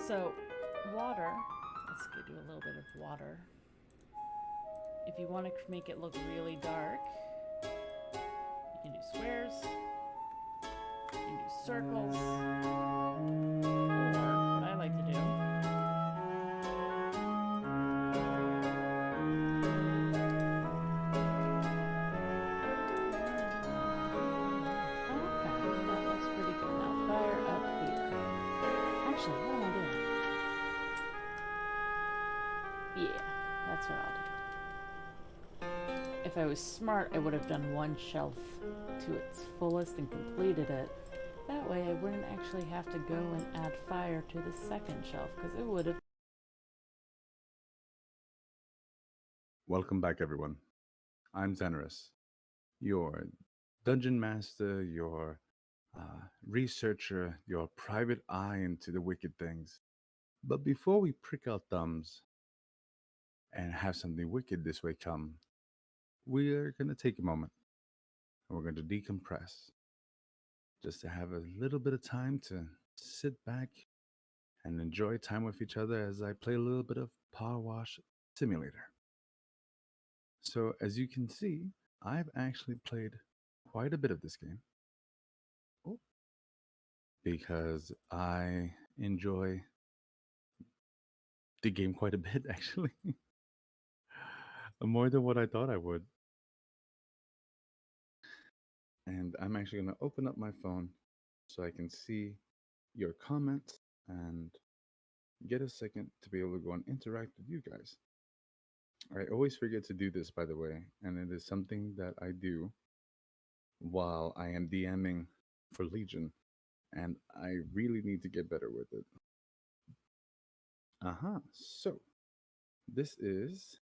So, water, let's give you a little bit of water. If you want to make it look really dark, you can do squares, you can do circles, or what I like to do. Okay, that looks pretty good. Now fire up here. Actually, what am I doing? Yeah, that's what I'll do. If I was smart, I would have done one shelf to its fullest and completed it. That way I wouldn't actually have to go and add fire to the second shelf because it would have. Welcome back, everyone. I'm Xenorous, your dungeon master, your researcher, your private eye into the wicked things. But before we prick our thumbs and have something wicked this way come, we're going to take a moment and we're going to decompress just to have a little bit of time to sit back and enjoy time with each other as I play a little bit of Power Wash Simulator. So, as you can see, I've actually played quite a bit of this game. Oh, because I enjoy the game quite a bit, actually. More than what I thought I would. And I'm actually going to open up my phone so I can see your comments and get a second to be able to go and interact with you guys. I always forget to do this, by the way, and it is something that I do while I am DMing for Legion, and I really need to get better with it. So, this is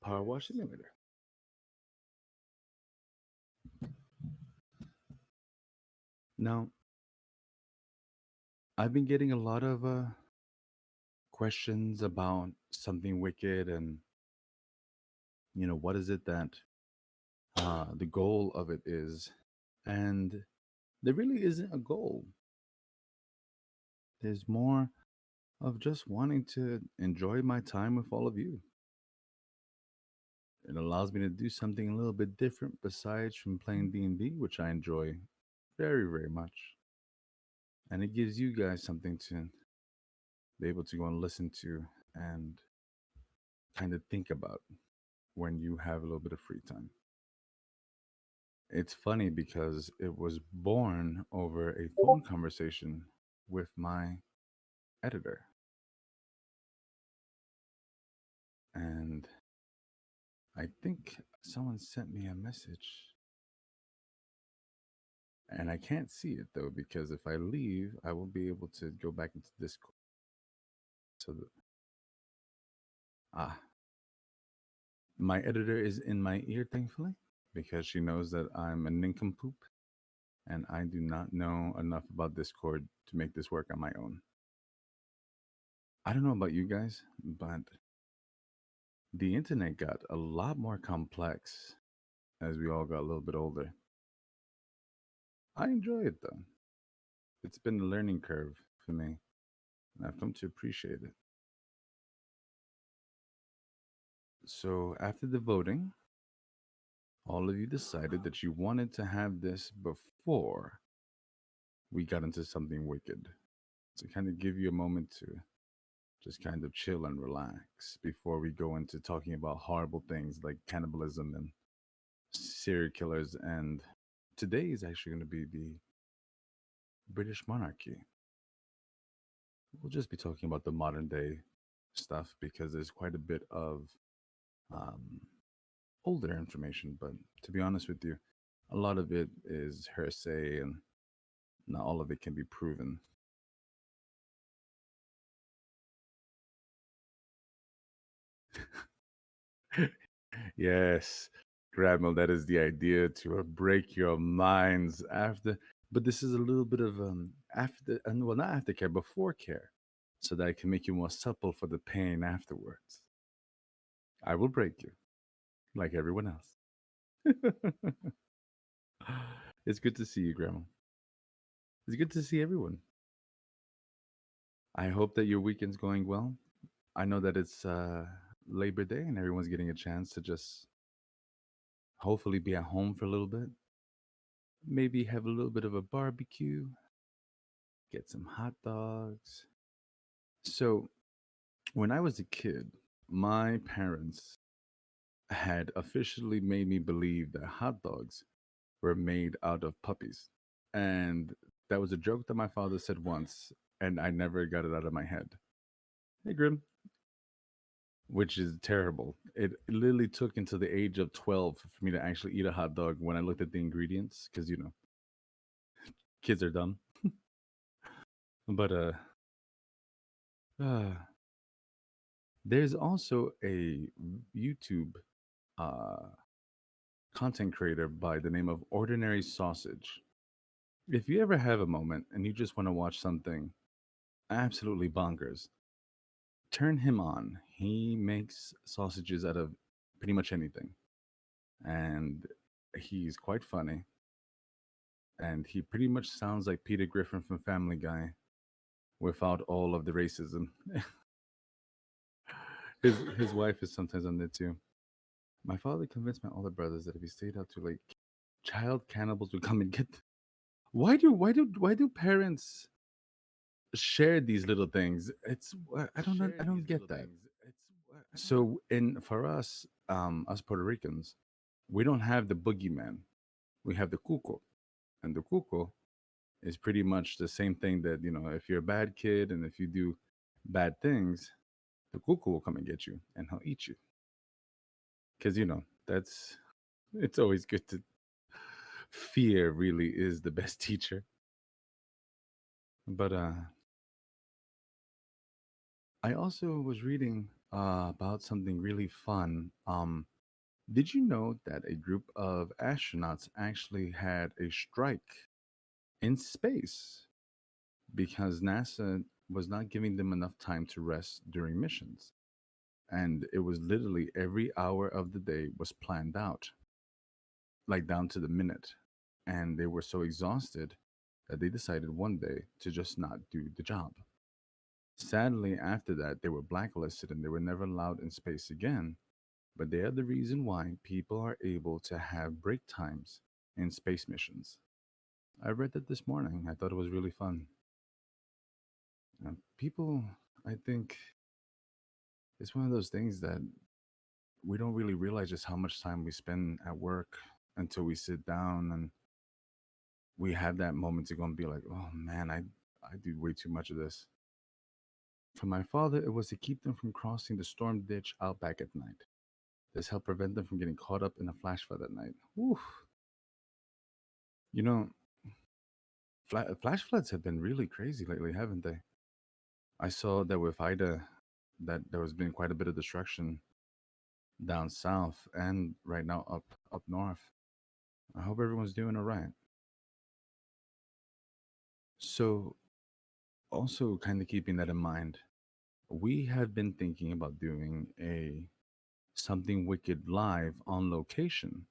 Power Wash Simulator. Now, I've been getting a lot of questions about something wicked and, what is it that the goal of it is. And there really isn't a goal. There's more of just wanting to enjoy my time with all of you. It allows me to do something a little bit different besides from playing D&D, which I enjoy very, very much. And it gives you guys something to be able to go and listen to and kind of think about when you have a little bit of free time. It's funny because it was born over a phone conversation with my editor. And I think someone sent me a message. And I can't see it though, because if I leave, I won't be able to go back into Discord. So, ah, my editor is in my ear, thankfully, because she knows that I'm a nincompoop and I do not know enough about Discord to make this work on my own. I don't know about you guys, but the internet got a lot more complex as we all got a little bit older. I enjoy it though. It's been a learning curve for me, and I've come to appreciate it. So, after the voting, all of you decided that you wanted to have this before we got into something wicked. To kind of give you a moment to just kind of chill and relax before we go into talking about horrible things like cannibalism and serial killers. And today is actually going to be the British monarchy. We'll just be talking about the modern day stuff because there's quite a bit of um, older information. But to be honest with you, a lot of it is hearsay and not all of it can be proven. Yes, Grandma, that is the idea to break your minds after. But this is a little bit of after, and well, not aftercare, before care, so that I can make you more supple for the pain afterwards. I will break you like everyone else. It's good to see you, Grandma. It's good to see everyone. I hope that your weekend's going well. I know that it's Labor Day and everyone's getting a chance to just hopefully be at home for a little bit. Maybe have a little bit of a barbecue, get some hot dogs. So, when I was a kid, my parents had officially made me believe that hot dogs were made out of puppies. And that was a joke that my father said once, and I never got it out of my head. Hey, Grim, which is terrible. It literally took until the age of 12 for me to actually eat a hot dog when I looked at the ingredients, because, kids are dumb. But uh, there's also a YouTube uh, content creator by the name of Ordinary Sausage. If you ever have a moment and you just want to watch something absolutely bonkers, turn him on. He makes sausages out of pretty much anything. And he's quite funny. And he pretty much sounds like Peter Griffin from Family Guy without all of the racism. His wife is sometimes on there too. My father convinced my older brothers that if he stayed out too late, child cannibals would come and get them. Why do parents share these little things? I don't get that. So in for us, us Puerto Ricans, we don't have the boogeyman. We have the cuco, and the cuco is pretty much the same thing that if you're a bad kid and if you do bad things, the cuco will come and get you and he'll eat you. Because that's it's always good to fear. Really is the best teacher. But I also was reading about something really fun. Did you know that a group of astronauts actually had a strike in space because NASA was not giving them enough time to rest during missions? And it was literally every hour of the day was planned out, like down to the minute. And they were so exhausted that they decided one day to just not do the job. Sadly, after that, they were blacklisted and they were never allowed in space again. But they are the reason why people are able to have break times in space missions. I read that this morning. I thought it was really fun. People, I think, it's one of those things that we don't really realize just how much time we spend at work until we sit down and we have that moment to go and be like, oh man, I do way too much of this. For my father, it was to keep them from crossing the storm ditch out back at night. This helped prevent them from getting caught up in a flash flood at night. Oof. You know, flash floods have been really crazy lately, haven't they? I saw that with Ida, that there has been quite a bit of destruction down south and right now up north. I hope everyone's doing all right. So, also kind of keeping that in mind, we have been thinking about doing a something wicked live on location,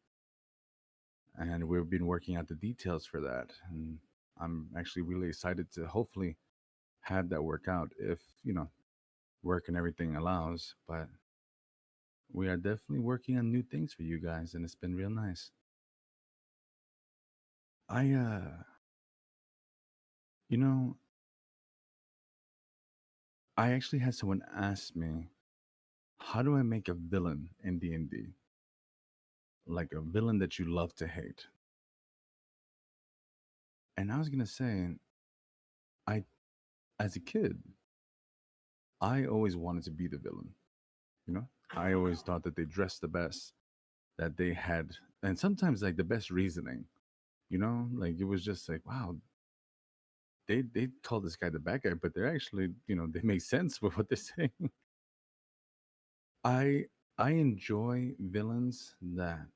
and we've been working out the details for that. And I'm actually really excited to hopefully have that work out if work and everything allows. But we are definitely working on new things for you guys, and it's been real nice. I you know, I actually had someone ask me, how do I make a villain in D&D? Like a villain that you love to hate. And I was going to say, I as a kid, I always wanted to be the villain, you know? I always thought that they dressed the best, that they had and sometimes like the best reasoning, Like it was just like, wow, they call this guy the bad guy, but they're actually, they make sense with what they're saying. I I enjoy villains that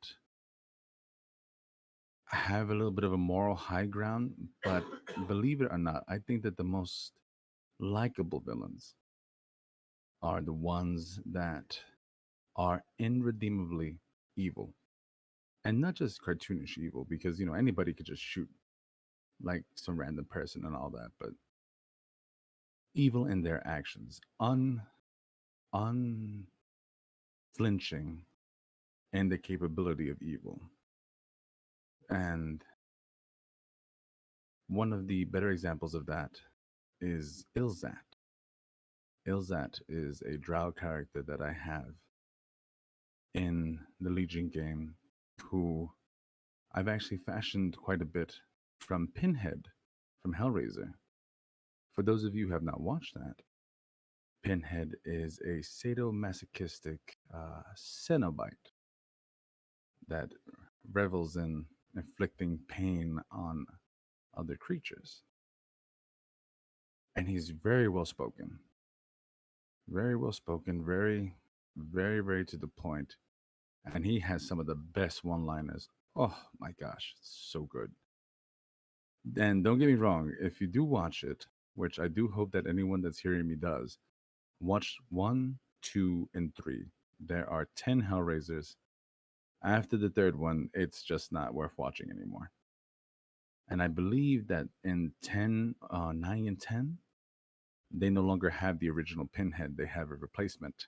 have a little bit of a moral high ground, but believe it or not, I think that the most likable villains are the ones that are irredeemably evil. And not just cartoonish evil, because anybody could just shoot like some random person and all that, but evil in their actions, unflinching in the capability of evil. And one of the better examples of that is Ilzat. Ilzat is a drow character that I have in the Legion game who I've actually fashioned quite a bit from Pinhead from Hellraiser. For those of you who have not watched that, Pinhead is a sadomasochistic Cenobite that revels in inflicting pain on other creatures. And he's very well spoken, very to the point. And he has some of the best one liners. Oh my gosh, it's so good. And don't get me wrong, if you do watch it, which I do hope that anyone that's hearing me does, watch one, two, and three. There are 10 Hellraisers. After the third one, it's just not worth watching anymore. And I believe that in 10, 9, and 10, they no longer have the original Pinhead. They have a replacement.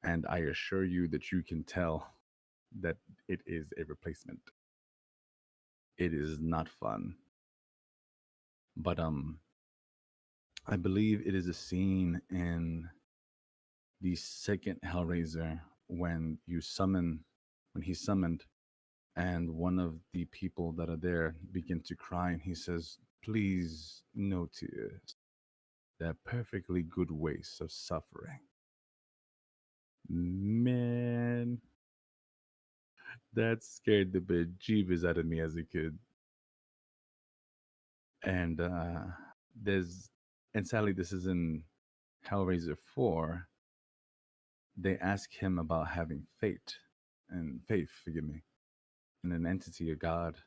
And I assure you that you can tell that it is a replacement. It is not fun. But I believe it is a scene in the second Hellraiser when he's summoned, and one of the people that are there begin to cry, and he says, "Please, no tears. They're perfectly good waste of suffering." Man, that scared the bejeebus out of me as a kid. And there's, and sadly, this is in Hellraiser 4. They ask him about having faith, forgive me, in an entity, a god.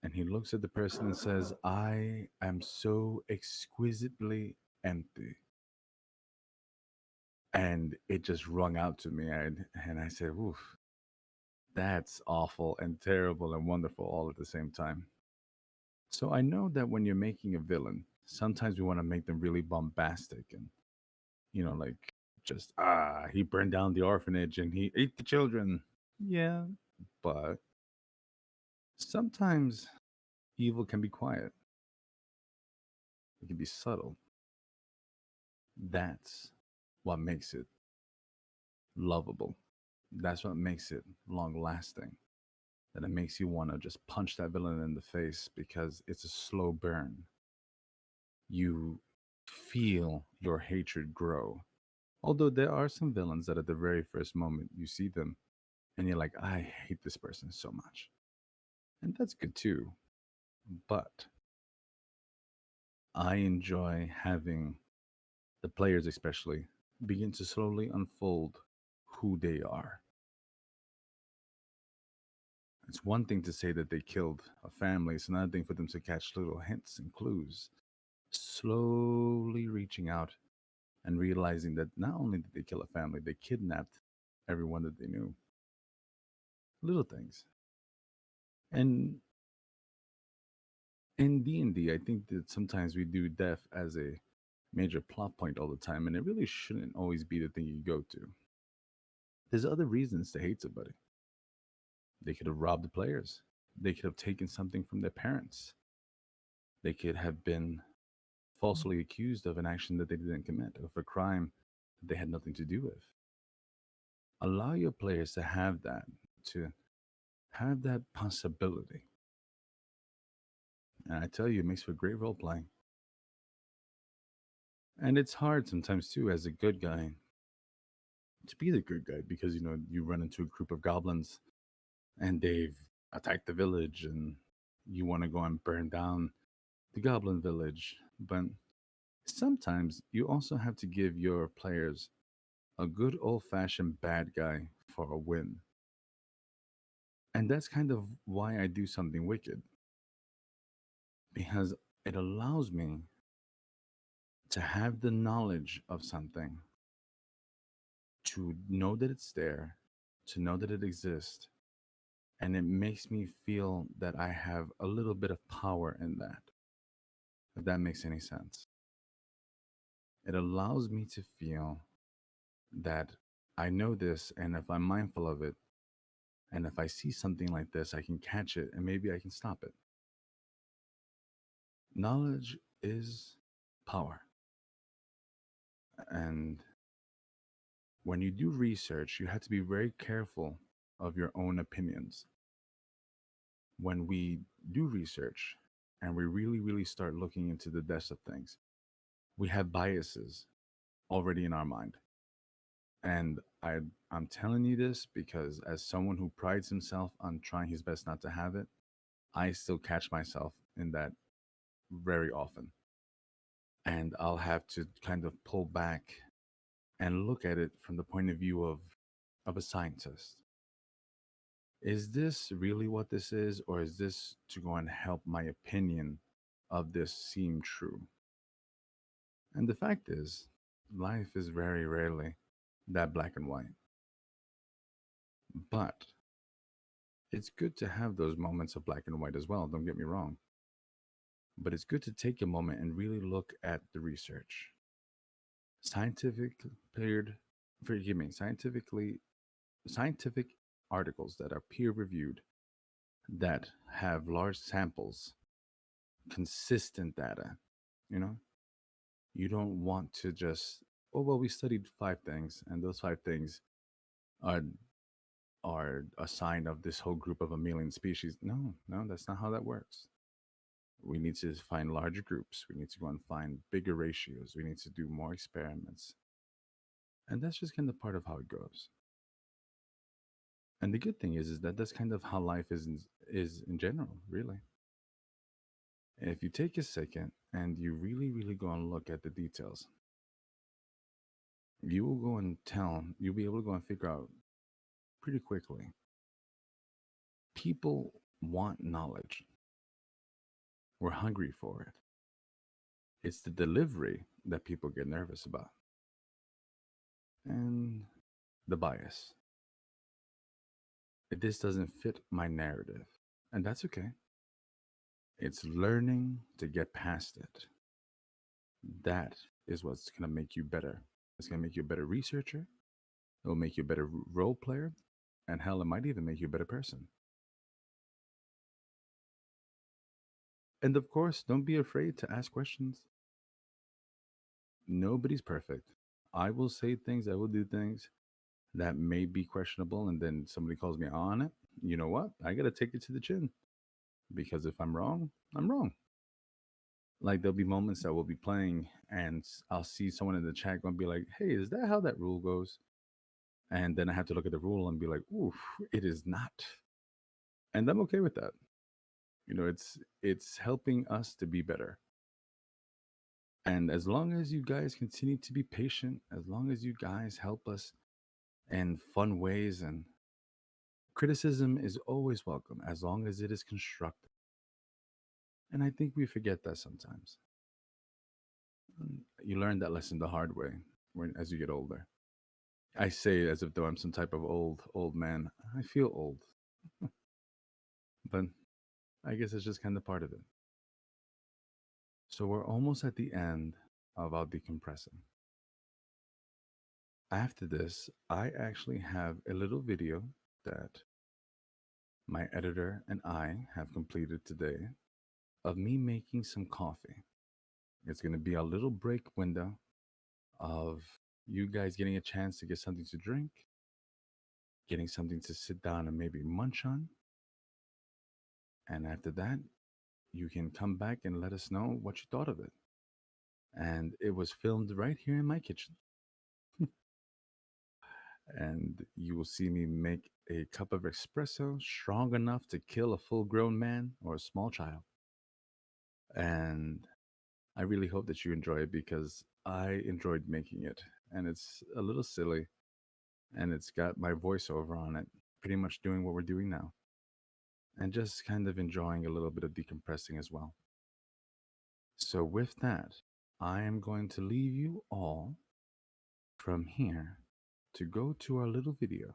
And he looks at the person and says, "I am so exquisitely empty." And it just rung out to me. And I said, "Oof, that's awful and terrible and wonderful all at the same time." So I know that when you're making a villain, sometimes we want to make them really bombastic and, like just, he burned down the orphanage and he ate the children. Yeah, but sometimes evil can be quiet, it can be subtle. That's what makes it lovable. That's what makes it long lasting. That it makes you want to just punch that villain in the face because it's a slow burn. You feel your hatred grow. Although there are some villains that at the very first moment you see them and you're like, "I hate this person so much." And that's good too. But I enjoy having the players, especially, begin to slowly unfold who they are. It's one thing to say that they killed a family, it's another thing for them to catch little hints and clues, slowly reaching out and realizing that not only did they kill a family, they kidnapped everyone that they knew. Little things. And in D&D, I think that sometimes we do death as a major plot point all the time, and it really shouldn't always be the thing you go to. There's other reasons to hate somebody. They could have robbed the players. They could have taken something from their parents. They could have been falsely accused of an action that they didn't commit, of a crime that they had nothing to do with. Allow your players to have that possibility. And I tell you, it makes for great role playing. And it's hard sometimes too, as a good guy, to be the good guy because you run into a group of goblins and they've attacked the village, and you want to go and burn down the goblin village. But sometimes you also have to give your players a good old fashioned bad guy for a win. And that's kind of why I do something wicked, because it allows me to have the knowledge of something, to know that it's there, to know that it exists. And it makes me feel that I have a little bit of power in that, if that makes any sense. It allows me to feel that I know this, and if I'm mindful of it, and if I see something like this, I can catch it and maybe I can stop it. Knowledge is power. And when you do research, you have to be very careful of your own opinions. When we do research and we really, really start looking into the depths of things, we have biases already in our mind. And I'm telling you this because, as someone who prides himself on trying his best not to have it, I still catch myself in that very often. And I'll have to kind of pull back and look at it from the point of view of a scientist. Is this really what this is, or is this to go and help my opinion of this seem true? And the fact is, life is very rarely that black and white. But it's good to have those moments of black and white as well, don't get me wrong. But it's good to take a moment and really look at the research. Scientific paired, forgive me, scientific articles that are peer reviewed, that have large samples, consistent data. You know, you don't want to just, oh well, we studied five things, and those five things are are a sign of this whole group of a million species. No, no, that's not how that works. We need to find larger groups. We need to go and find bigger ratios. We need to do more experiments, and that's just kind of part of how it goes. And the good thing is that that's kind of how life is in general, really. If you take a second and you really, really go and look at the details, you will go and you'll be able to go and figure out pretty quickly. People want knowledge. We're hungry for it. It's the delivery that people get nervous about. And the bias. This doesn't fit my narrative. And that's okay. It's learning to get past it. That is what's going to make you better. It's going to make you a better researcher. It will make you a better role player. And hell, it might even make you a better person. And of course, don't be afraid to ask questions. Nobody's perfect. I will say things, I will do things that may be questionable, and then somebody calls me on it. You know what? I got to take it to the chin, because if I'm wrong, I'm wrong. Like, there'll be moments that we'll be playing, and I'll see someone in the chat going to be like, hey, is that how that rule goes? And then I have to look at the rule and be like, oof, it is not. And I'm okay with that. It's helping us to be better. And as long as you guys continue to be patient, as long as you guys help us in fun ways, and criticism is always welcome as long as it is constructive. And I think we forget that sometimes. You learn that lesson the hard way as you get older. I say it as if though I'm some type of old man. I feel old, but I guess it's just kind of part of it. So we're almost at the end of our decompressing. After this, I actually have a little video that my editor and I have completed today of me making some coffee. It's going to be a little break window of you guys getting a chance to get something to drink, getting something to sit down and maybe munch on. And after that, you can come back and let us know what you thought of it. And it was filmed right here in my kitchen. And you will see me make a cup of espresso strong enough to kill a full grown man or a small child. And I really hope that you enjoy it, because I enjoyed making it. And it's a little silly, and it's got my voiceover on it, pretty much doing what we're doing now, and just kind of enjoying a little bit of decompressing as well. So, with that, I am going to leave you all from here to go to our little video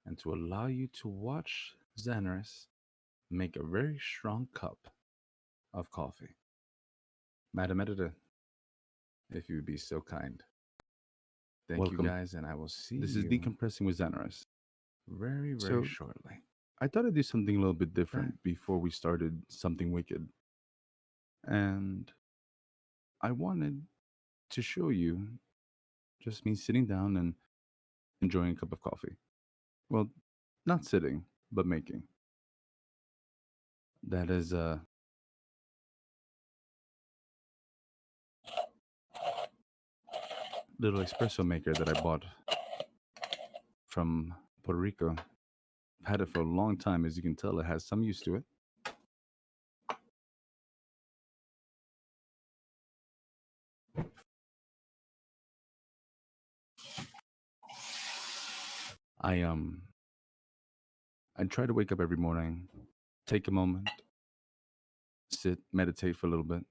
and to allow you to watch Xanaris make a very strong cup of coffee. Madam Editor, if you would be so kind. Thank you Welcome. guys, and I will see This is you Decompressing with Xanaris. very, very So, shortly. I thought I'd do something a little bit Back. different before we started something wicked. And I wanted to show you just me sitting down and enjoying a cup of coffee. Well, not sitting, but making. That is a little espresso maker that I bought from Puerto Rico. I've had it for a long time. As you can tell, it has some use to it. I I try to wake up every morning, take a moment, sit, meditate for a little bit,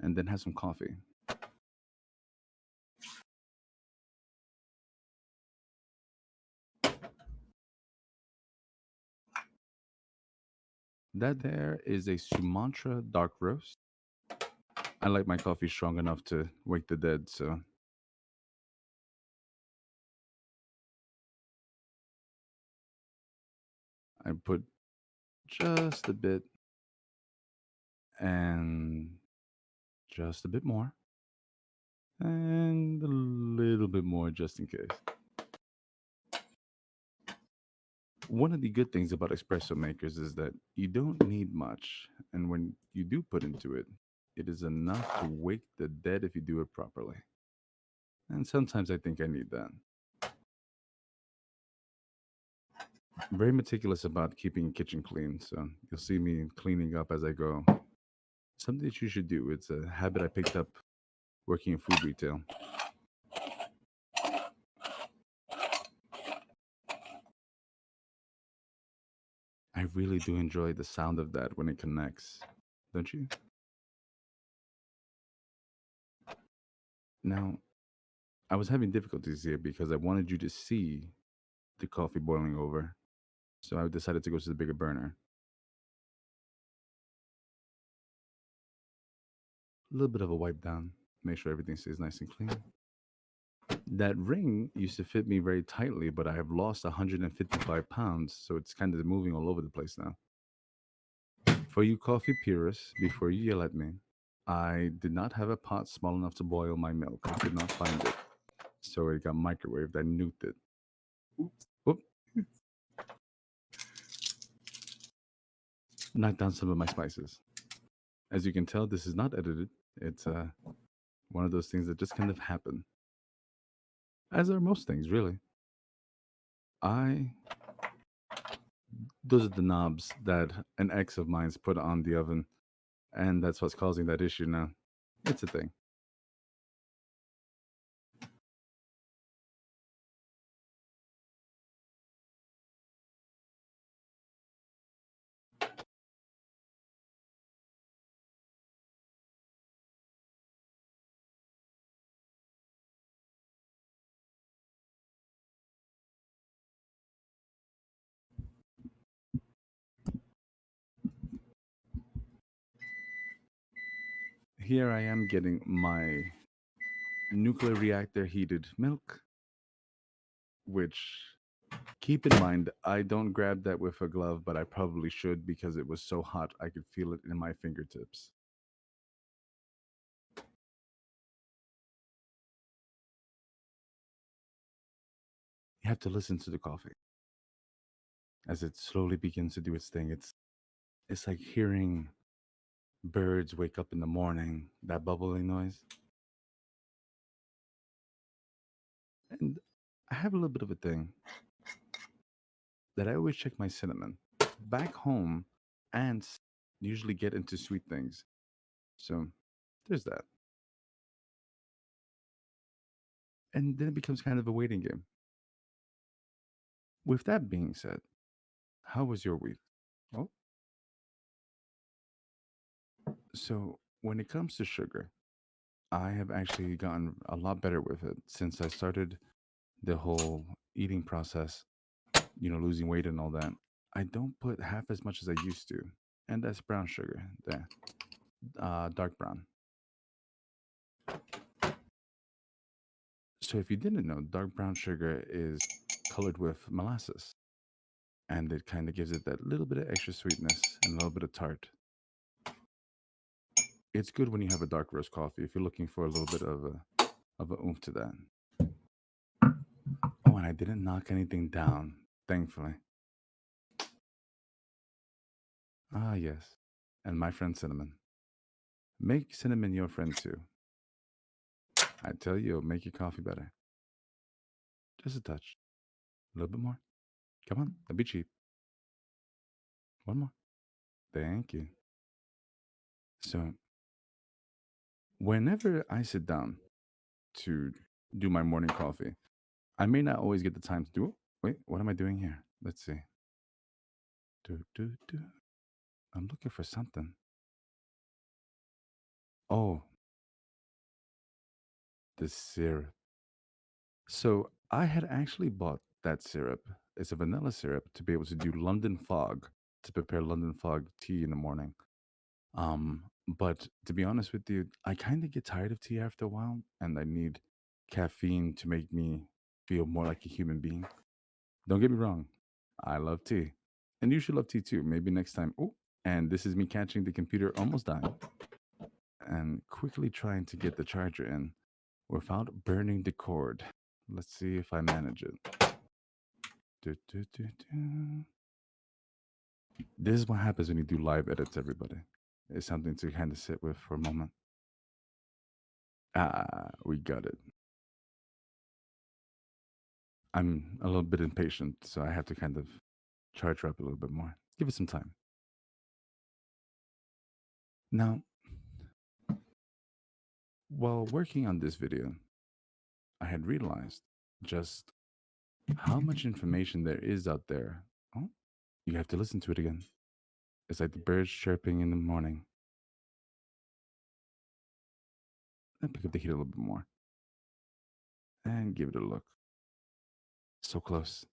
and then have some coffee. That there is a Sumatra dark roast. I like my coffee strong enough to wake the dead, so I put just a bit and just a bit more and a little bit more just in case. One of the good things about espresso makers is that you don't need much, and when you do put into it, it is enough to wake the dead if you do it properly. And sometimes I think I need that. I'm very meticulous about keeping the kitchen clean, so you'll see me cleaning up as I go. Something that you should do. It's a habit I picked up working in food retail. I really do enjoy the sound of that when it connects, don't you? Now, I was having difficulties here because I wanted you to see the coffee boiling over, so I decided to go to the bigger burner. A little bit of a wipe down, make sure everything stays nice and clean. That ring used to fit me very tightly, but I have lost 155 pounds, so it's kind of moving all over the place now. For you coffee purists, before you yell at me, I did not have a pot small enough to boil my milk. I could not find it. So it got microwaved. I nuked it. Whoop. Knocked down some of my spices. As you can tell, this is not edited. It's one of those things that just kind of happen. As are most things, really. I Those are the knobs that an ex of mine's put on the oven, and that's what's causing that issue now. It's a thing. Here I am getting my nuclear reactor heated milk, which, keep in mind, I don't grab that with a glove, but I probably should because it was so hot I could feel it in my fingertips. You have to listen to the coffee as it slowly begins to do its thing. It's like hearing birds wake up in the morning, that bubbling noise. And I have a little bit of a thing that I always check my cinnamon. Back home, ants usually get into sweet things. So there's that. And then it becomes kind of a waiting game. With that being said, how was your week? Oh, so when it comes to sugar, I have actually gotten a lot better with it since I started the whole eating process, losing weight and all that. I don't put half as much as I used to. And that's brown sugar there, dark brown. So if you didn't know, dark brown sugar is colored with molasses, and it kind of gives it that little bit of extra sweetness and a little bit of tart. It's good when you have a dark roast coffee if you're looking for a little bit of a oomph to that. Oh, and I didn't knock anything down, thankfully. Ah, yes. And my friend Cinnamon. Make Cinnamon your friend too. I tell you, it'll make your coffee better. Just a touch. A little bit more. Come on, don't be cheap. One more. Thank you. So, whenever I sit down to do my morning coffee, I may not always get the time to do it. Wait, what am I doing here? Let's see. Do, do, do. I'm looking for something. Oh, the syrup. So I had actually bought that syrup. It's a vanilla syrup to be able to do London fog, to prepare London fog tea in the morning. But to be honest with you, I kind of get tired of tea after a while, and I need caffeine to make me feel more like a human being. Don't get me wrong, I love tea, and you should love tea too. Maybe next time. Oh, and this is me catching the computer almost dying and quickly trying to get the charger in without burning the cord. Let's see if I manage it. Do, do, do, do. This is what happens when you do live edits, everybody. It's something to kind of sit with for a moment. Ah, we got it. I'm a little bit impatient, so I have to kind of charge her up a little bit more. Give it some time. Now, while working on this video, I had realized just how much information there is out there. Oh, you have to listen to it again. It's like the birds chirping in the morning. And pick up the heat a little bit more and give it a look. So close,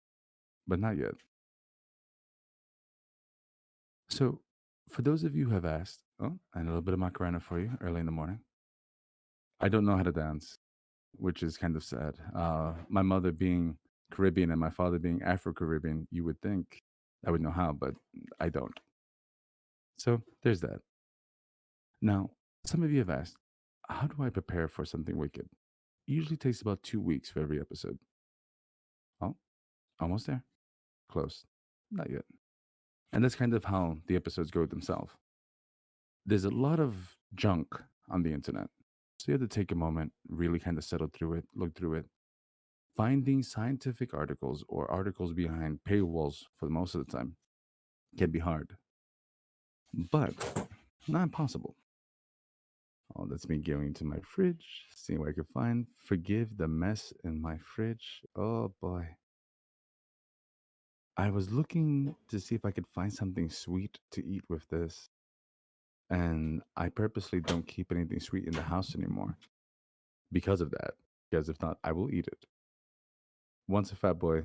but not yet. So, for those of you who have asked, oh, and a little bit of Macarena for you early in the morning. I don't know how to dance, which is kind of sad. My mother being Caribbean and my father being Afro Caribbean, you would think I would know how, but I don't. So there's that. Now, some of you have asked, how do I prepare for something wicked? Usually takes about 2 weeks for every episode. Oh, almost there. Close. Not yet. And that's kind of how the episodes go themselves. There's a lot of junk on the internet. So you have to take a moment, really kind of settle through it, look through it. Finding scientific articles or articles behind paywalls for most of the time can be hard, but not impossible. Oh, that's me going to my fridge, seeing what I can find. Forgive the mess in my fridge. Oh boy. I was looking to see if I could find something sweet to eat with this. And I purposely don't keep anything sweet in the house anymore because of that. Because if not, I will eat it. Once a fat boy,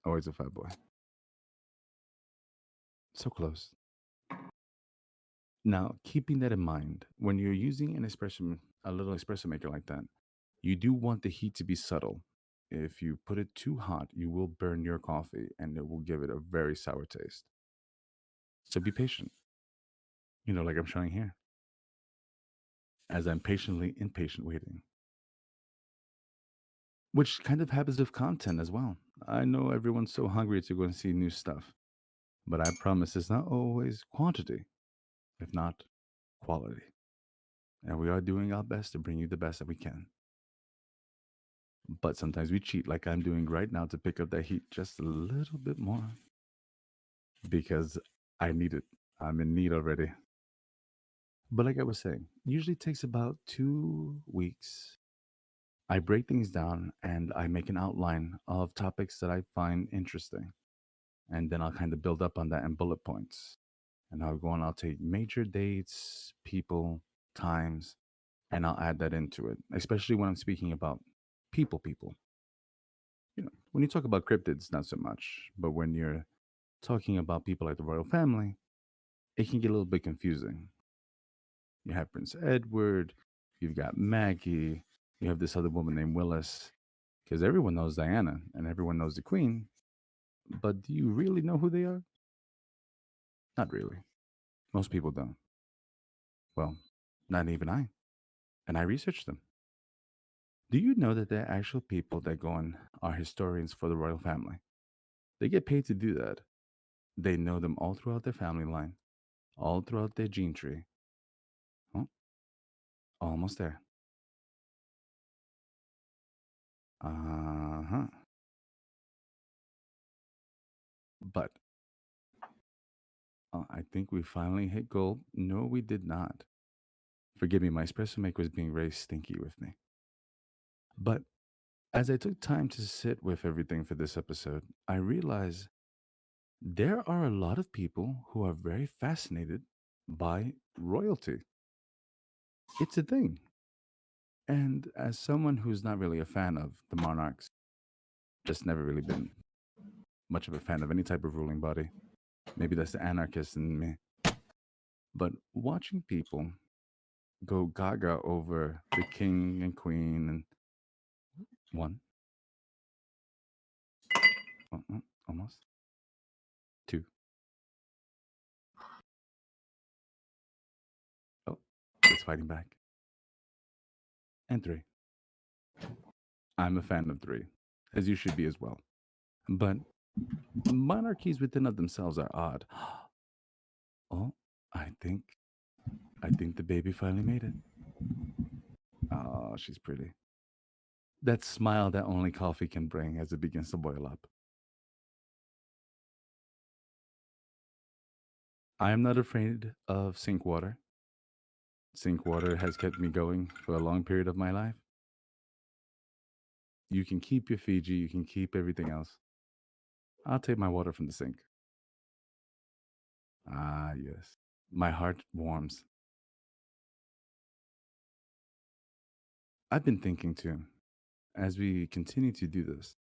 always a fat boy. So close. Now, keeping that in mind, when you're using a little espresso maker like that, you do want the heat to be subtle. If you put it too hot, you will burn your coffee and it will give it a very sour taste. So be patient, like I'm showing here, as I'm patiently impatient waiting, which kind of happens with content as well. I know everyone's so hungry to go and see new stuff, but I promise it's not always quantity, if not quality. And we are doing our best to bring you the best that we can. But sometimes we cheat, like I'm doing right now, to pick up that heat just a little bit more because I need it. I'm in need already. But like I was saying, usually takes about 2 weeks. I break things down and I make an outline of topics that I find interesting. And then I'll kind of build up on that in bullet points. And I'll go and I'll take major dates, people, times, and I'll add that into it, especially when I'm speaking about people. When you talk about cryptids, not so much. But when you're talking about people like the royal family, it can get a little bit confusing. You have Prince Edward, You've got Maggie. You have this other woman named Willis. Because everyone knows Diana and everyone knows the Queen. But do you really know who they are? Not really. Most people don't. Well, not even I. And I researched them. Do you know that they're actual people that go and are historians for the royal family? They get paid to do that. They know them all throughout their family line, all throughout their gene tree. Oh, almost there. Uh huh. But I think we finally hit gold. No, we did not. Forgive me, my espresso maker was being very stinky with me. But as I took time to sit with everything for this episode, I realized there are a lot of people who are very fascinated by royalty. It's a thing. And as someone who's not really a fan of the monarchs, just never really been much of a fan of any type of ruling body. Maybe that's the anarchist in me. But watching people go gaga over the king and queen and one, almost two, oh, it's fighting back, and three. I'm a fan of three, as you should be as well. But monarchies within of themselves are odd. Oh, I think the baby finally made it. Oh, she's pretty. That smile that only coffee can bring as it begins to boil up. I am not afraid of sink water. Sink water has kept me going for a long period of my life. You can keep your Fiji, you can keep everything else. I'll take my water from the sink. Ah, yes. My heart warms. I've been thinking too, as we continue to do this,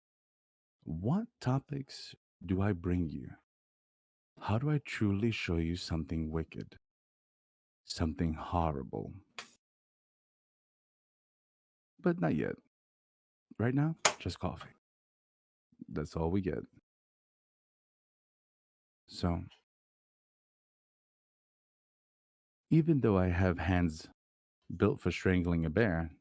what topics do I bring you? How do I truly show you something wicked, something horrible? But not yet. Right now, just coffee. That's all we get. So, even though I have hands built for strangling a bear,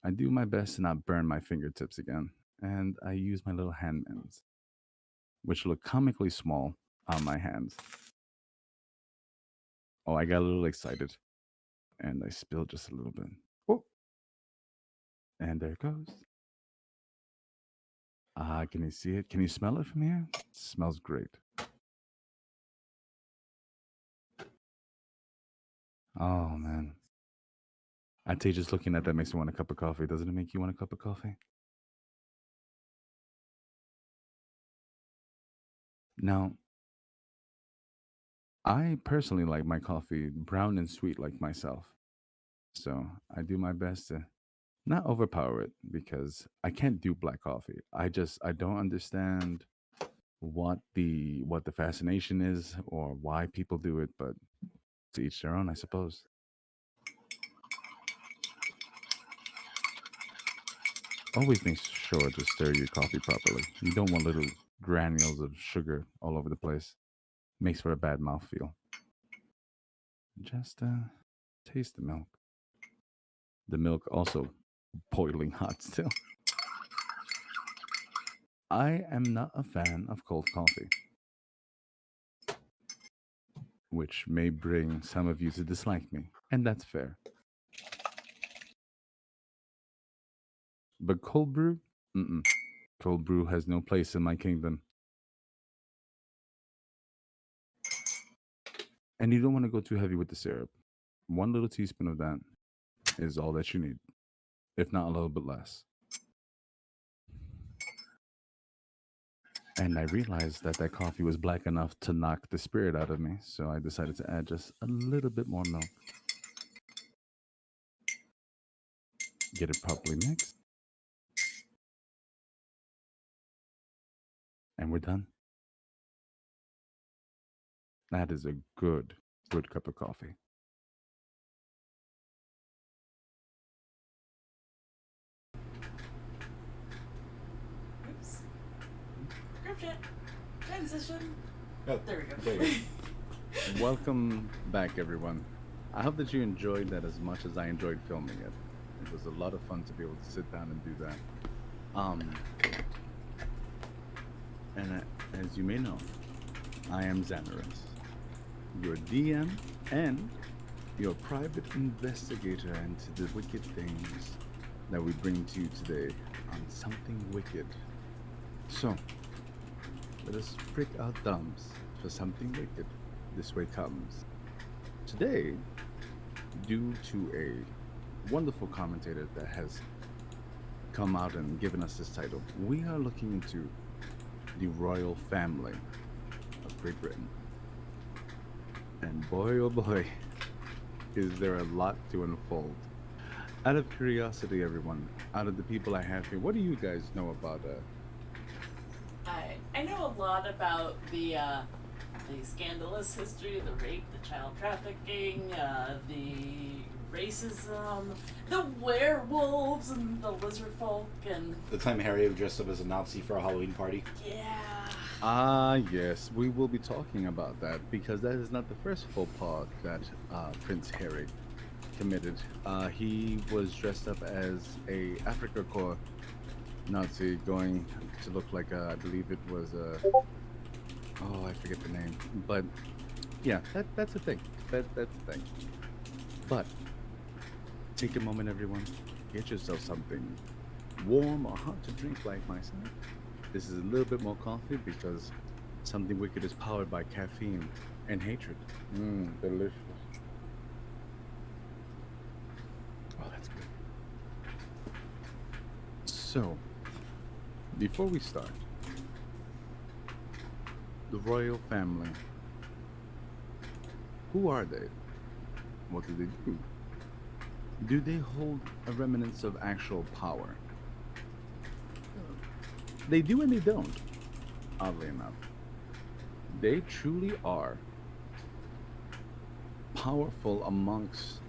I do my best to not burn my fingertips again, and I use my little hand mints, which look comically small on my hands. Oh, I got a little excited, and I spilled just a little bit. Oh, and there it goes. Ah, can you see it? Can you smell it from here? It smells great. Oh man, I tell you, just looking at that makes me want a cup of coffee. Doesn't it make you want a cup of coffee? Now, I personally like my coffee brown and sweet like myself. So I do my best to not overpower it because I can't do black coffee. I don't understand what the fascination is or why people do it, but to each their own, I suppose. Always make sure to stir your coffee properly. You don't want little granules of sugar all over the place. Makes for a bad mouthfeel. Just taste the milk. The milk also boiling hot still. I am not a fan of cold coffee, which may bring some of you to dislike me, and that's fair. But cold brew? Mm-mm. Cold brew has no place in my kingdom. And you don't want to go too heavy with the syrup. One little teaspoon of that is all that you need, if not a little bit less. And I realized that that coffee was black enough to knock the spirit out of me, so I decided to add just a little bit more milk. Get it properly mixed, and we're done. That is a good cup of coffee. transition? Oh, There we go. there you go. Welcome back, everyone. I hope that you enjoyed that as much as I enjoyed filming it. It was a lot of fun to be able to sit down and do that. As you may know, I am Xanaris, your DM and your private investigator into the wicked things that we bring to you today on Something Wicked. So, let us prick our thumbs for something wicked this way comes. Today, due to a wonderful commentator that has come out and given us this title, we are looking into the royal family of Great Britain. And boy, oh boy, is there a lot to unfold. Out of curiosity, everyone, out of the people I have here, what do you guys know about I know a lot about the scandalous history, the rape, the child trafficking, the racism, the werewolves and the lizard folk, and The time Harry dressed up as a Nazi for a Halloween party. yeah. Yes, we will be talking about that because that is not the first faux pas that Prince Harry committed. He was dressed up as a Afrika Korps Nazi, going to look like I believe it was oh, I forget the name, but yeah, that's a thing. That's a thing. But take a moment, everyone. Get yourself something warm or hot to drink, like myself. This is a little bit more coffee because Something Wicked is powered by caffeine and hatred. Delicious. Oh, that's good. So, before we start, the royal family. Who are they? What do they do? Do they hold a remnants of actual power? They do and they don't, oddly enough. They truly are powerful amongst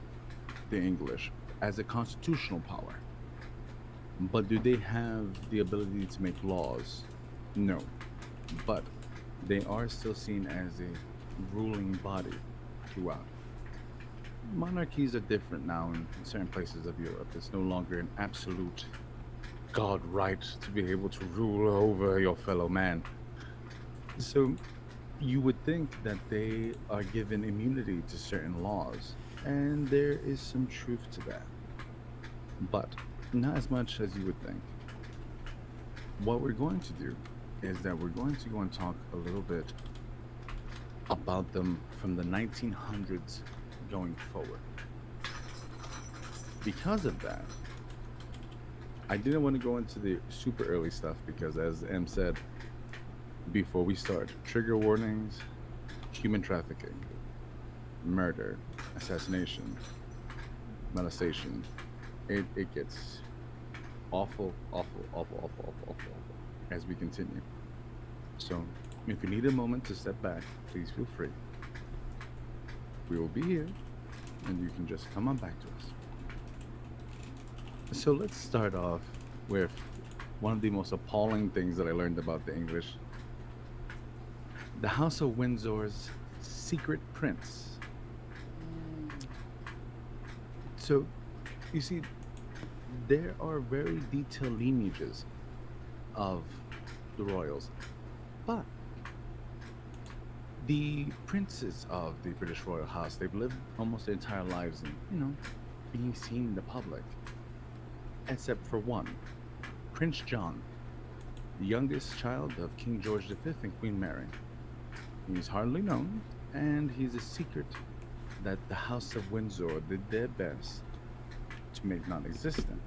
the English as a constitutional power. But do they have the ability to make laws? No. But they are still seen as a ruling body throughout. Monarchies are different now in certain places of Europe. It's no longer an absolute God right to be able to rule over your fellow man. So you would think that they are given immunity to certain laws, and there is some truth to that. But not as much as you would think. What we're going to do is that we're going to go and talk a little bit about them from the 1900s going forward. Because of that, I didn't want to go into the super early stuff because, as M said before we start, trigger warnings, human trafficking, murder, assassination, molestation. It gets awful as we continue. So, if you need a moment to step back, please feel free. We will be here, and you can just come on back to us. So let's start off with one of the most appalling things that I learned about the English. The House of Windsor's secret prince. So, you see, there are very detailed lineages of the royals, but the princes of the British royal house, they've lived almost their entire lives in, being seen in the public. Except for one, Prince John, the youngest child of King George V and Queen Mary. He's hardly known, and he's a secret that the House of Windsor did their best to make non-existent.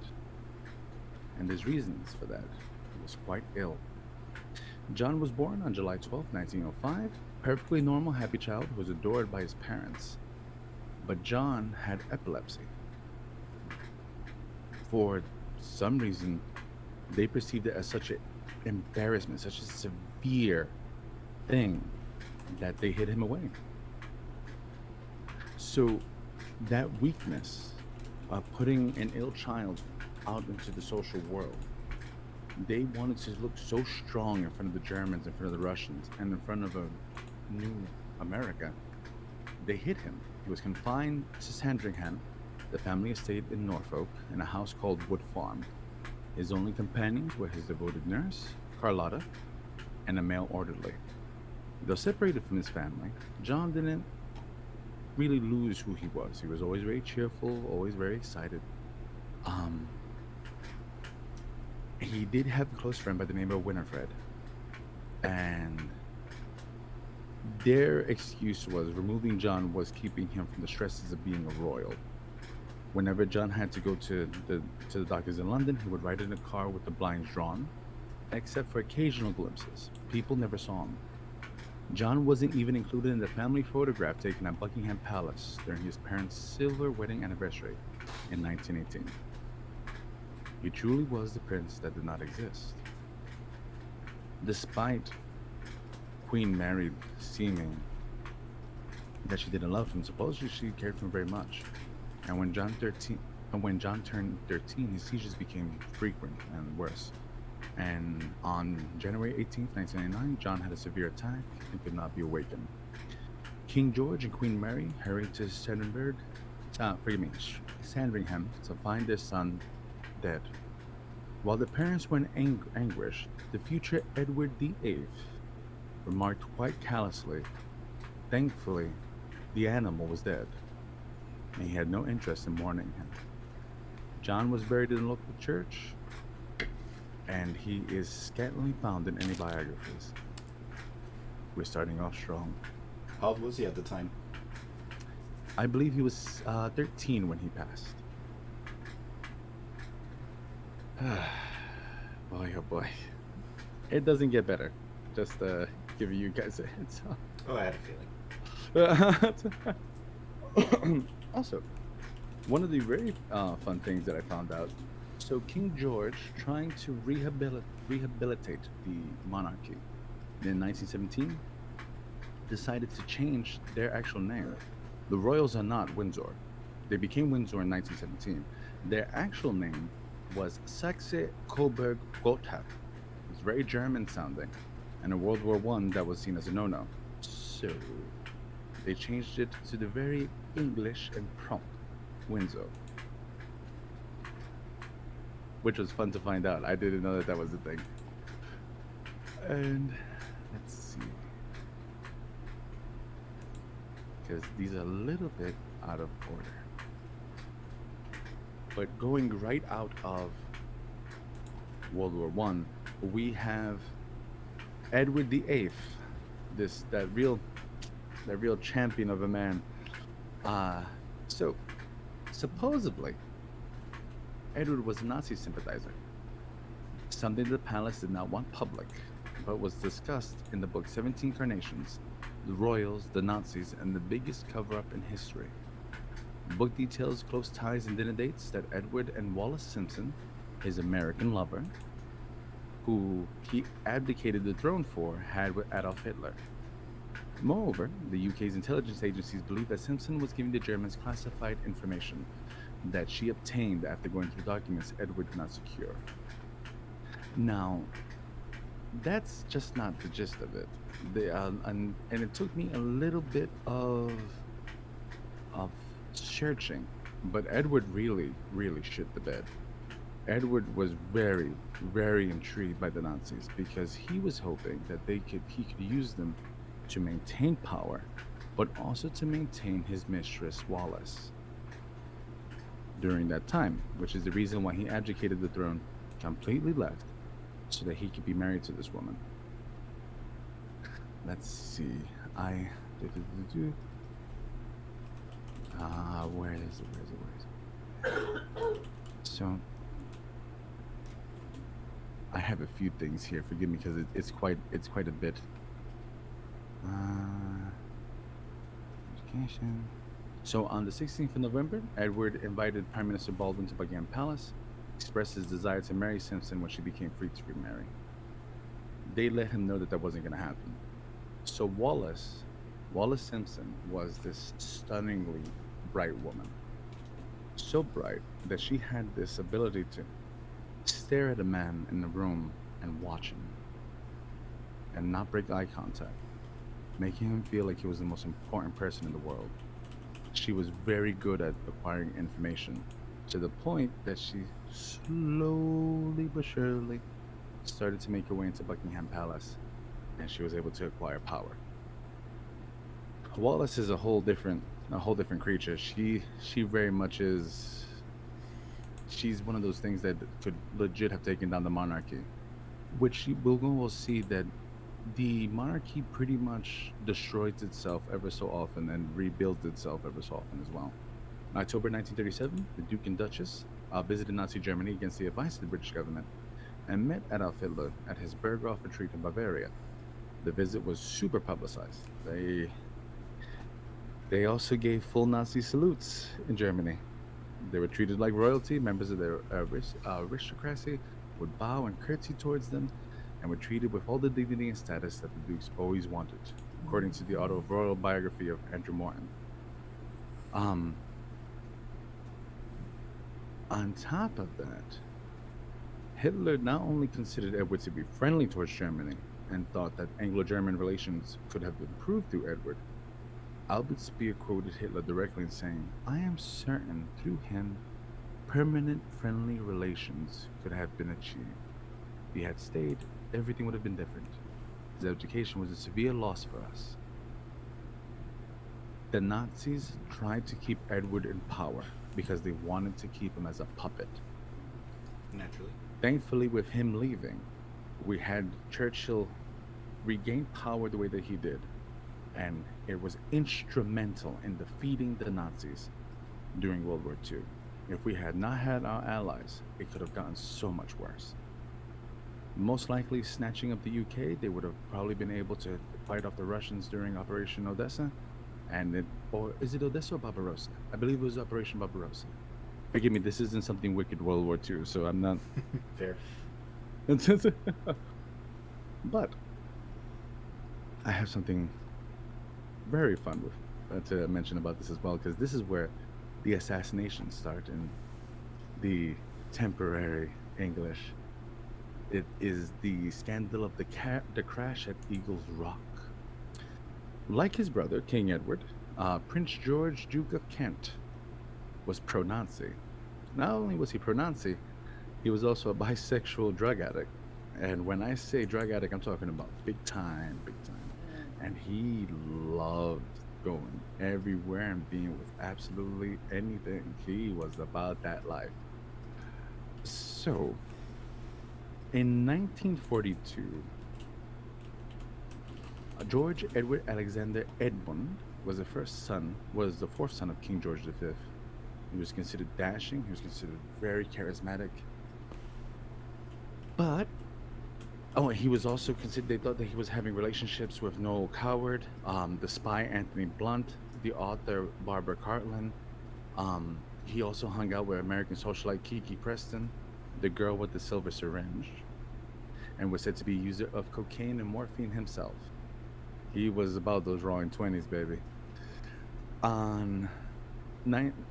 And there's reasons for that. He was quite ill. John was born on July 12, 1905, perfectly normal, happy child who was adored by his parents. But John had epilepsy. For some reason, they perceived it as such an embarrassment, such a severe thing, that they hid him away. So that weakness of putting an ill child out into the social world They wanted to look so strong in front of the Germans, in front of the Russians, and in front of a new America. They hid him. He was confined to Sandringham, the family estate in Norfolk, in a house called Wood Farm. His only companions were his devoted nurse, Carlotta, and a male orderly. Though separated from his family, John didn't really lose who he was. He was always very cheerful, always very excited. Um, he did have a close friend by the name of Winifred, and their excuse was removing John was keeping him from the stresses of being a royal. Whenever John had to go to the doctors in London, he would ride in a car with the blinds drawn, except for occasional glimpses. People never saw him. John wasn't even included in the family photograph taken at Buckingham Palace during his parents' silver wedding anniversary in 1918. He truly was the prince that did not exist. Despite Queen Mary seeming that she didn't love him, supposedly she cared for him very much. And when John turned 13, his seizures became frequent and worse. And on January 18th, 1999, John had a severe attack and could not be awakened. King George and Queen Mary hurried to Sandringham to find their son dead. While the parents were in anguish, the future Edward VIII remarked quite callously, "Thankfully, the animal was dead," and he had no interest in mourning him. John was buried in the local church, and he is scantily found in any biographies. We're starting off strong. How old was he at the time? I believe he was 13 when he passed. Boy, oh boy. It doesn't get better. Just giving you guys a heads up. Oh, I had a feeling. Also, one of the very fun things that I found out. So King George, trying to rehabilitate the monarchy in 1917, decided to change their actual name. The royals are not Windsor. They became Windsor in 1917. Their actual name was Saxe-Coburg-Gotha. It's very German sounding, and in World War I, that was seen as a no-no. So they changed it to the very English and prompt Windsor, which was fun to find out. I didn't know that that was a thing. And let's see, because these are a little bit out of order. But going right out of World War One, we have Edward VIII, that real champion of a man. So supposedly, Edward was a Nazi sympathizer, something the palace did not want public, but was discussed in the book 17 Carnations, the Royals, the Nazis, and the biggest cover-up in history. The book details close ties and dinner dates that Edward and Wallis Simpson, his American lover, who he abdicated the throne for, had with Adolf Hitler. Moreover, the UK's intelligence agencies believed that Simpson was giving the Germans classified information that she obtained after going through documents Edward did not secure. Now, that's just not the gist of it. And it took me a little bit of searching, but Edward really shit the bed. Edward was very, very intrigued by the Nazis because he was hoping that he could use them to maintain power, but also to maintain his mistress Wallis during that time, which is the reason why he abdicated the throne, completely left, so that he could be married to this woman. Let's see. Where is it? So I have a few things here. Forgive me, because it's quite a bit. Education. So on the 16th of November, Edward invited Prime Minister Baldwin to Buckingham Palace, expressed his desire to marry Simpson when she became free to remarry. They let him know that wasn't going to happen. So Wallis Simpson was this stunningly bright woman. So bright that she had this ability to stare at a man in the room and watch him and not break eye contact, making him feel like he was the most important person in the world. She was very good at acquiring information to the point that she slowly but surely started to make her way into Buckingham Palace, and she was able to acquire power. Wallace is a whole different creature. She very much is. She's one of those things that could legit have taken down the monarchy, which will see that the monarchy pretty much destroys itself ever so often and rebuilds itself ever so often as well. In October 1937, the Duke and Duchess visited Nazi Germany against the advice of the British government and met Adolf Hitler at his Berghof retreat in Bavaria. The visit was super publicized. They also gave full Nazi salutes in Germany. They were treated like royalty. Members of their aristocracy would bow and curtsy towards them and were treated with all the dignity and status that the dukes always wanted, according to the royal biography of Andrew Morton. On top of that, Hitler not only considered Edward to be friendly towards Germany and thought that Anglo-German relations could have improved through Edward. Albert Speer quoted Hitler directly in saying, "I am certain through him permanent friendly relations could have been achieved. If he had stayed, everything would have been different. His education was a severe loss for us." The Nazis tried to keep Edward in power because they wanted to keep him as a puppet. Naturally. Thankfully, with him leaving, we had Churchill regain power the way that he did, and it was instrumental in defeating the Nazis during World War II. If we had not had our allies, it could have gotten so much worse. Most likely, snatching up the UK, they would have probably been able to fight off the Russians during Operation Odessa, or is it Odessa or Barbarossa? I believe it was Operation Barbarossa. Forgive me, this isn't something wicked World War II, so I'm not. Fair. But I have something very fun to mention about this as well, because this is where the assassinations start in the temporary English. It is the scandal of the crash at Eagles Rock. Like his brother, King Edward, Prince George, Duke of Kent, was pro-Nazi. Not only was he pro-Nazi, he was also a bisexual drug addict. And when I say drug addict, I'm talking about big time, big time. And he loved going everywhere and being with absolutely anything. He was about that life. So, in 1942, George Edward Alexander Edmund was the fourth son of King George V. He was considered dashing. He was considered very charismatic. But he was also considered. They thought that he was having relationships with Noel Coward, the spy Anthony Blunt, the author Barbara Cartland. He also hung out with American socialite Kiki Preston, the girl with the silver syringe, and was said to be a user of cocaine and morphine himself. He was about those roaring 20s, baby. On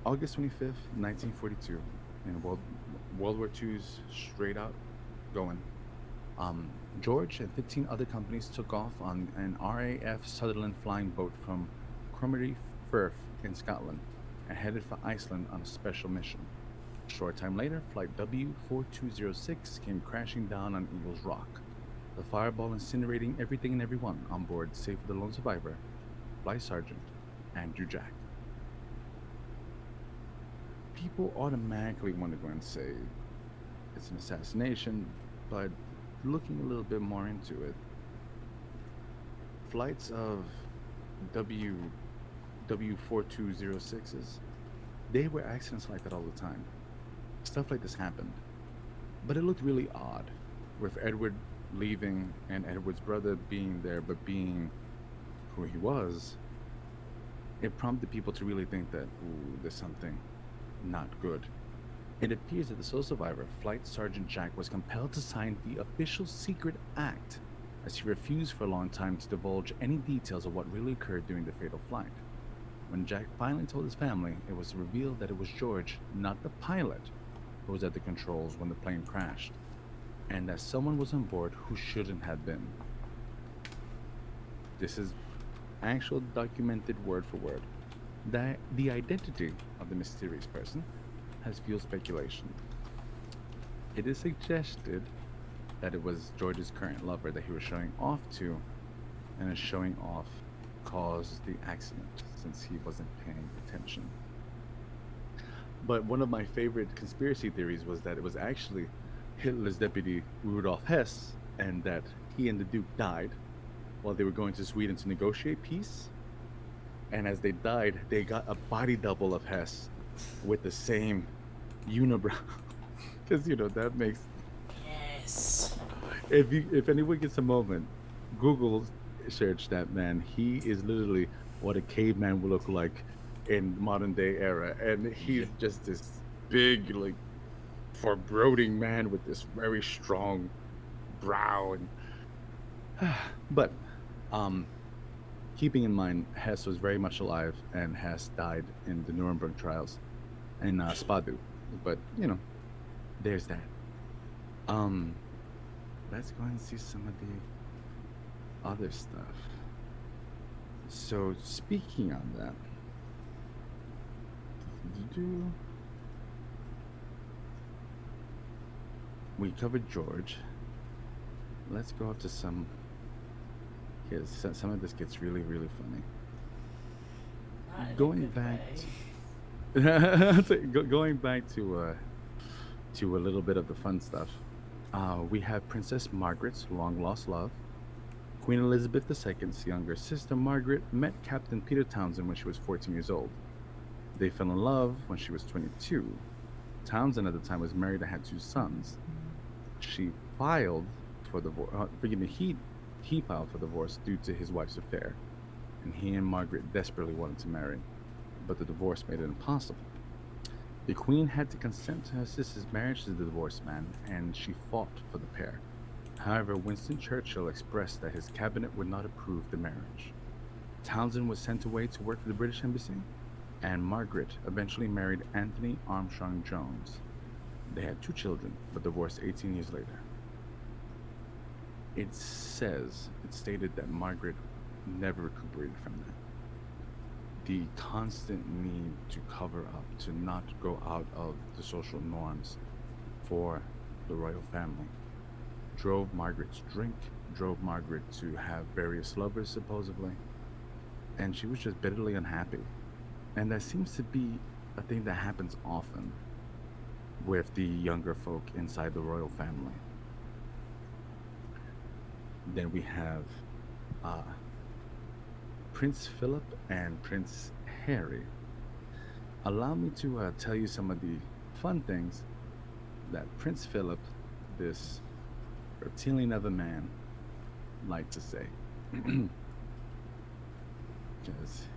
August 25th, 1942, in World War II's straight out going, George and 15 other companies took off on an RAF Sutherland flying boat from Cromarty Firth in Scotland and headed for Iceland on a special mission. A short time later, flight W4206 came crashing down on Eagles Rock, the fireball incinerating everything and everyone on board save for the lone survivor, Flight Sergeant Andrew Jack. People automatically want to go and say it's an assassination, but looking a little bit more into it, flights of W4206s, they were accidents like that all the time. Stuff like this happened. But it looked really odd with Edward leaving and Edward's brother being there, but being who he was. It prompted people to really think that, ooh, there's something not good. It appears that the sole survivor, Flight Sergeant Jack, was compelled to sign the official secret act as he refused for a long time to divulge any details of what really occurred during the fatal flight. When Jack finally told his family, it was revealed that it was George, not the pilot, who was at the controls when the plane crashed, and that someone was on board who shouldn't have been. This is actual documented word for word. That the identity of the mysterious person has fueled speculation. It is suggested that it was George's current lover that he was showing off to, and his showing off caused the accident since he wasn't paying attention. But one of my favorite conspiracy theories was that it was actually Hitler's deputy Rudolf Hess, and that he and the Duke died while they were going to Sweden to negotiate peace. And as they died, they got a body double of Hess with the same unibrow. Because that makes. Yes. If anyone gets a moment, Google search that man. He is literally what a caveman would look like in modern day era, and he's just this big, like, foreboding man with this very strong brow. And but keeping in mind, Hess was very much alive, and Hess died in the Nuremberg trials in Spadu. But there's that. Let's go and see some of the other stuff. So speaking on that, we covered George. Let's go up to some. Because some of this gets really, really funny. Not in a Going good back way. Going back to a little bit of the fun stuff. We have Princess Margaret's long lost love. Queen Elizabeth II's younger sister Margaret met Captain Peter Townsend when she was 14 years old. They fell in love when she was 22. Townsend at the time was married and had 2 sons. She filed for divorce. He filed for divorce due to his wife's affair, and he and Margaret desperately wanted to marry, but the divorce made it impossible. The Queen had to consent to her sister's marriage to the divorced man, and she fought for the pair. However, Winston Churchill expressed that his cabinet would not approve the marriage. Townsend was sent away to work for the British Embassy, and Margaret eventually married Anthony Armstrong Jones. They had 2 children, but divorced 18 years later. It stated that Margaret never recuperated from that. The constant need to cover up, to not go out of the social norms for the royal family, drove Margaret to drink, drove Margaret to have various lovers, supposedly, and she was just bitterly unhappy. And that seems to be a thing that happens often with the younger folk inside the royal family. Then we have Prince Philip and Prince Harry. Allow me to tell you some of the fun things that Prince Philip, this reptilian of a man, liked to say. Because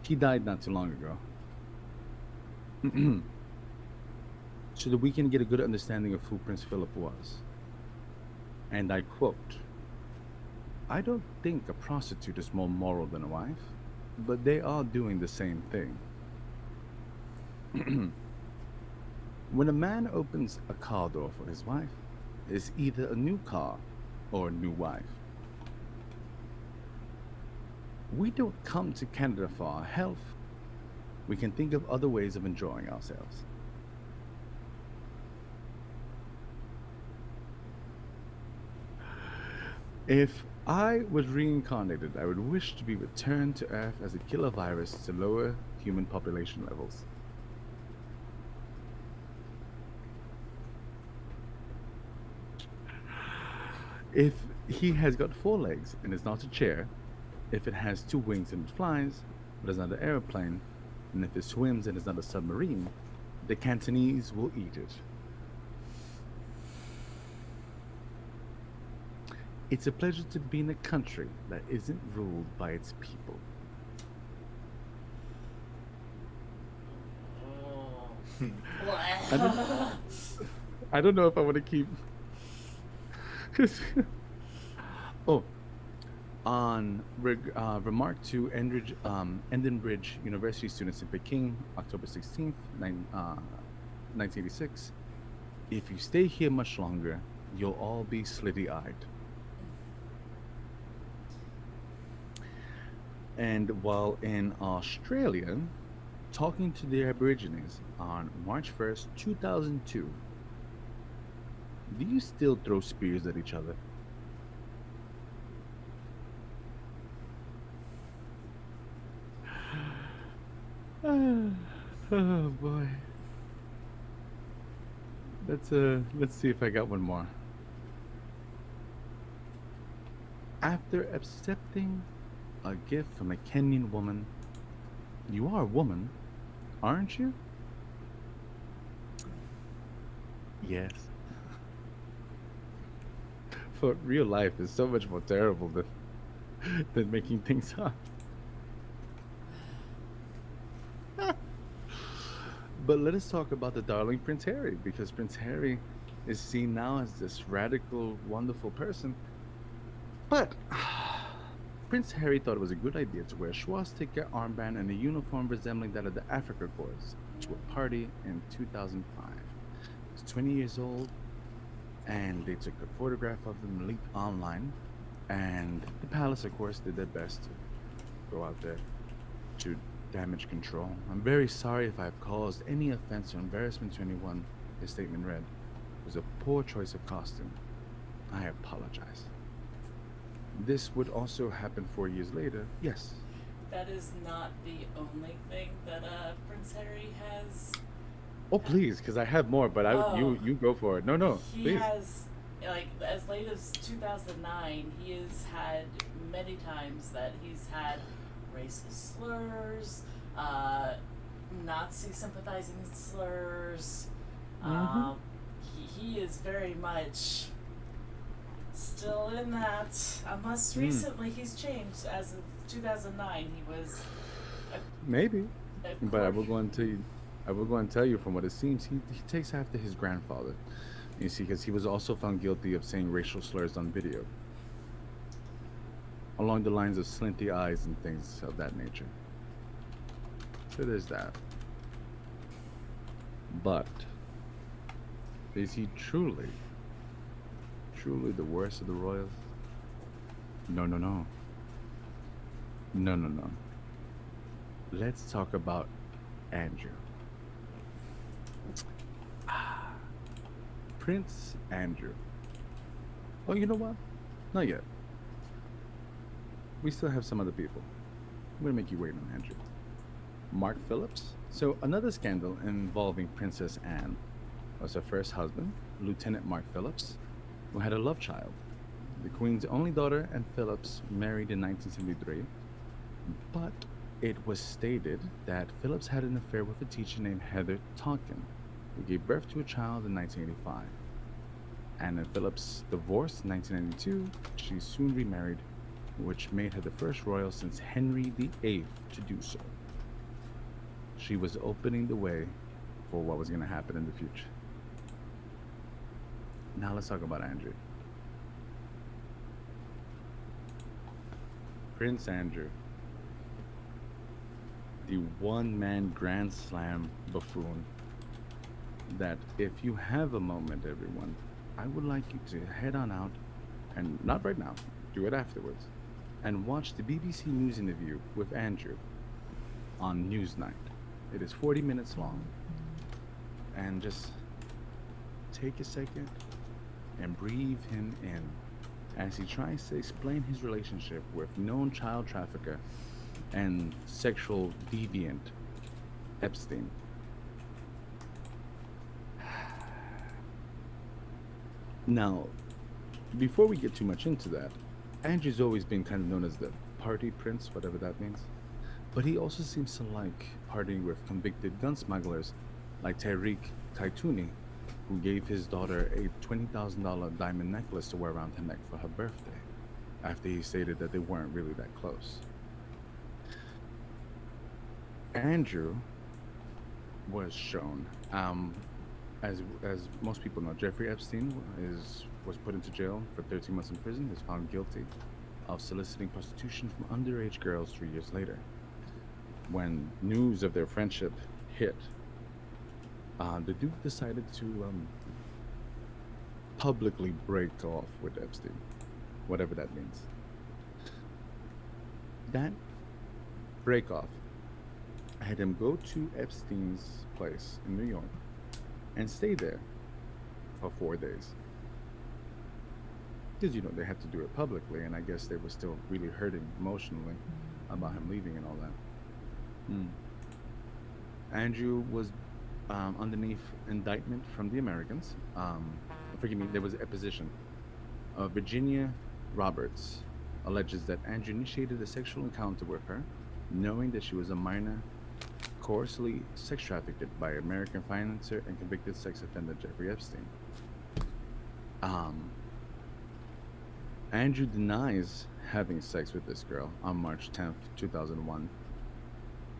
he died not too long ago. So that we can get a good understanding of who Prince Philip was. And I quote, "I don't think a prostitute is more moral than a wife, but they are doing the same thing." When a man opens a car door for his wife, it's either a new car or a new wife. We don't come to Canada for our health. We can think of other ways of enjoying ourselves. If I was reincarnated, I would wish to be returned to Earth as a killer virus to lower human population levels. If he has got 4 legs and is not a chair, if it has 2 wings and it flies, but is not an airplane, and if it swims and is not a submarine, the Cantonese will eat it. It's a pleasure to be in a country that isn't ruled by its people. I don't know if I want to keep. Oh, on remark to Endenbridge University students in Peking, October 16th, 1986. If you stay here much longer, you'll all be slitty eyed. And while in Australia, talking to the Aborigines on March 1st, 2002, do you still throw spears at each other? Oh boy. Let's see if I got one more. After accepting a gift from a Kenyan woman, you are a woman, aren't you? Yes. For real life is so much more terrible than making things up. But let us talk about the darling Prince Harry, because Prince Harry is seen now as this radical, wonderful person. But Prince Harry thought it was a good idea to wear a swastika armband and a uniform resembling that of the Africa Corps to a party in 2005. He was 20 years old, and they took a photograph of him leaked online. And the palace, of course, did their best to go out there to damage control. I'm very sorry if I've caused any offense or embarrassment to anyone, his statement read. It was a poor choice of costume. I apologize. This would also happen 4 years later. Yes. That is not the only thing that Prince Harry has. Oh, please, because I have more, but you go for it. No, He please. has, like, as late as 2009, he has had many times that he's had racist slurs, Nazi sympathizing slurs. He is very much still in that, unless recently he's changed. As of 2009, he was. Maybe. But I will course- go and tell you. I will go and tell you from what it seems, he takes after his grandfather. You see, because he was also found guilty of saying racial slurs on video, along the lines of slinty eyes and things of that nature. So there's that. But is he truly the worst of the royals? No. No. Let's talk about Andrew. Prince Andrew. Oh, you know what? Not yet. We still have some other people. I'm gonna make you wait on Andrew. Mark Phillips. So another scandal involving Princess Anne was her first husband, Lieutenant Mark Phillips, who had a love child. The Queen's only daughter and Phillips married in 1973, but it was stated that Phillips had an affair with a teacher named Heather Tonkin, who gave birth to a child in 1985. Anne and Phillips divorced in 1992. She soon remarried, which made her the first royal since Henry VIII to do so. She was opening the way for what was going to happen in the future. Now let's talk about Andrew. Prince Andrew, the one-man Grand Slam buffoon, that if you have a moment, everyone, I would like you to head on out, and not right now, do it afterwards, and watch the BBC News interview with Andrew on Newsnight. It is 40 minutes long, and just take a second and breathe him in as he tries to explain his relationship with known child trafficker and sexual deviant Epstein. Now, before we get too much into that, Andrew's always been kind of known as the party prince, whatever that means. But he also seems to like partying with convicted gun smugglers like Tariq Kaituni, who gave his daughter a $20,000 diamond necklace to wear around her neck for her birthday, after he stated that they weren't really that close. Andrew was shown, as most people know, Jeffrey Epstein was put into jail for 13 months in prison. He was found guilty of soliciting prostitution from underage girls 3 years later. When news of their friendship hit, the Duke decided to publicly break off with Epstein, whatever that means. That break off had him go to Epstein's place in New York and stay there for 4 days. Because, they had to do it publicly, and I guess they were still really hurting emotionally about him leaving and all that. Hmm. Andrew was underneath indictment from the Americans. Forgive me, there was a position. Virginia Roberts alleges that Andrew initiated a sexual encounter with her, knowing that she was a minor, coercively sex trafficked by American financier and convicted sex offender Jeffrey Epstein. Andrew denies having sex with this girl on March 10th, 2001,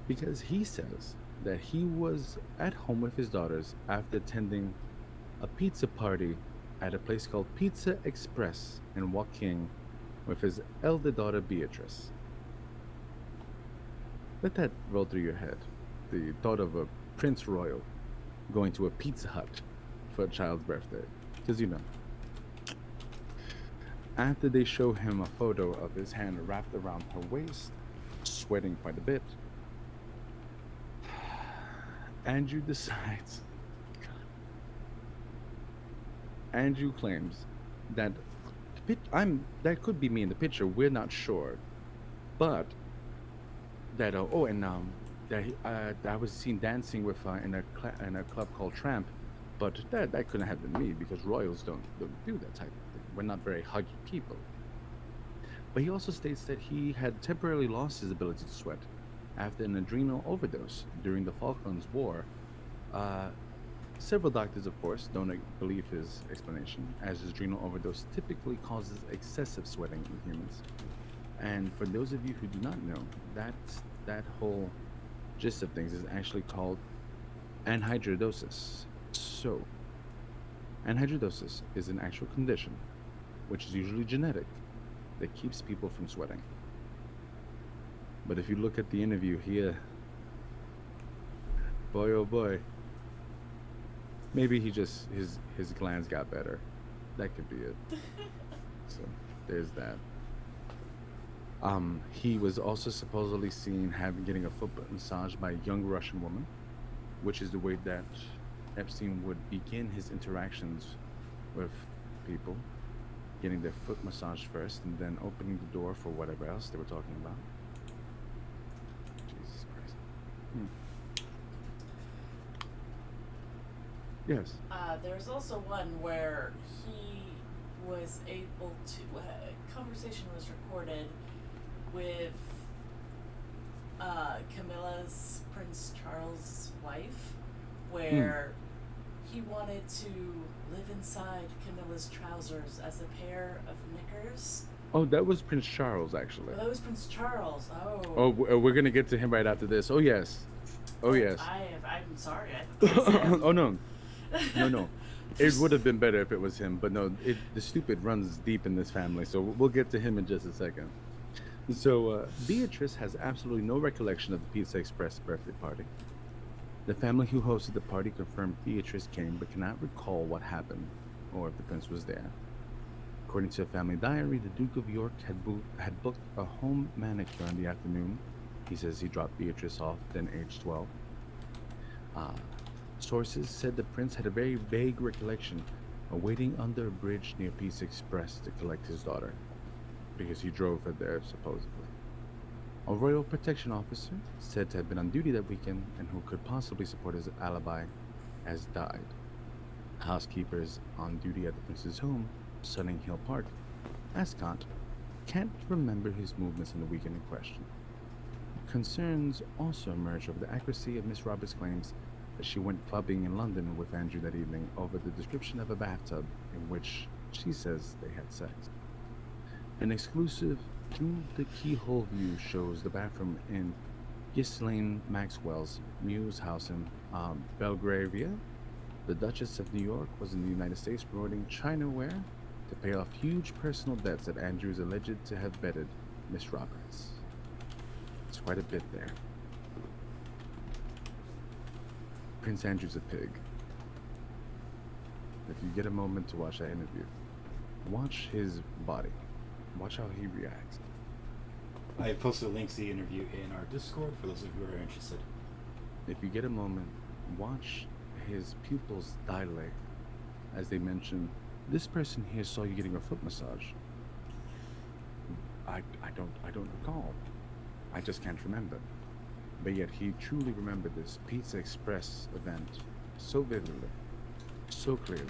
because he says that he was at home with his daughters after attending a pizza party at a place called Pizza Express in Woking with his elder daughter Beatrice. Let that roll through your head. The thought of a Prince Royal going to a Pizza Hut for a child's birthday. Because after they show him a photo of his hand wrapped around her waist, sweating quite a bit, Andrew decides. Andrew claims that that could be me in the picture. We're not sure, but that that I was seen dancing with in a club called Tramp, but that couldn't have been me because royals don't do that type of thing. We're not very huggy people. But he also states that he had temporarily lost his ability to sweat after an adrenal overdose during the Falklands War. Several doctors, of course, don't believe his explanation, as adrenal overdose typically causes excessive sweating in humans. And for those of you who do not know, that whole gist of things is actually called anhydrosis. So, anhydrosis is an actual condition, which is usually genetic, that keeps people from sweating. But if you look at the interview here, boy oh boy, maybe his glands got better. That could be it. So there's that. He was also supposedly seen getting a foot massage by a young Russian woman, which is the way that Epstein would begin his interactions with people, getting their foot massaged first and then opening the door for whatever else they were talking about. Jesus Christ. Yes. There's also one where he was able to. A conversation was recorded with Camilla's Prince Charles' wife, where he wanted to live inside Camilla's trousers as a pair of knickers. Oh, that was Prince Charles, actually. Oh, that was Prince Charles. Oh. Oh, we're gonna get to him right after this. Oh yes. Oh yes. I'm sorry. I thought that was him. Oh no. No. It would have been better if it was him, but no. The stupid runs deep in this family, so we'll get to him in just a second. So Beatrice has absolutely no recollection of the Pizza Express birthday party. The family who hosted the party confirmed Beatrice came, but cannot recall what happened or if the prince was there. According to a family diary, the Duke of York had booked a home manicure in the afternoon. He says he dropped Beatrice off, then aged 12. Sources said the prince had a very vague recollection of waiting under a bridge near Pizza Express to collect his daughter, because he drove her there, supposedly. A royal protection officer, said to have been on duty that weekend and who could possibly support his alibi, has died. Housekeepers on duty at the prince's home, Sunning Hill Park, Ascot, can't remember his movements on the weekend in question. Concerns also emerged over the accuracy of Miss Roberts' claims that she went clubbing in London with Andrew that evening over the description of a bathtub in which she says they had sex. An exclusive Through the Keyhole view shows the bathroom in Ghislaine Maxwell's Muse house in Belgravia. The Duchess of New York was in the United States promoting China wear to pay off huge personal debts that Andrew is alleged to have betted Miss Roberts. It's quite a bit there. Prince Andrew's a pig. if you get a moment to watch that interview, watch his body. Watch how he reacts. I have posted links to the interview in our Discord for those of you who are interested. If you get a moment, watch his pupils dilate as they mention, this person here saw you getting a foot massage. I don't recall. I just can't remember. But yet he truly remembered this Pizza Express event so vividly, so clearly.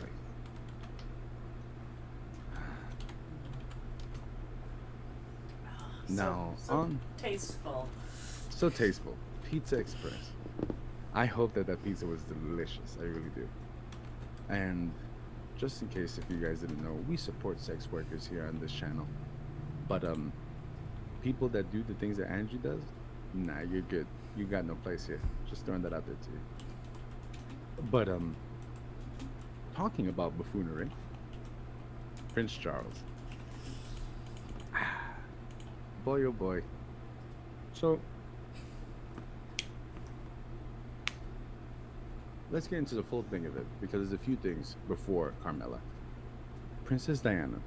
Now, so tasteful. So tasteful. Pizza Express. I hope that that pizza was delicious. I really do. And just in case if you guys didn't know, we support sex workers here on this channel. But people that do the things that Angie does, nah, you're good. You got no place here. Just throwing that out there to you. But talking about buffoonery, Prince Charles. Boy, oh boy. So, let's get into the full thing of it, because there's a few things before Carmela. Princess Diana,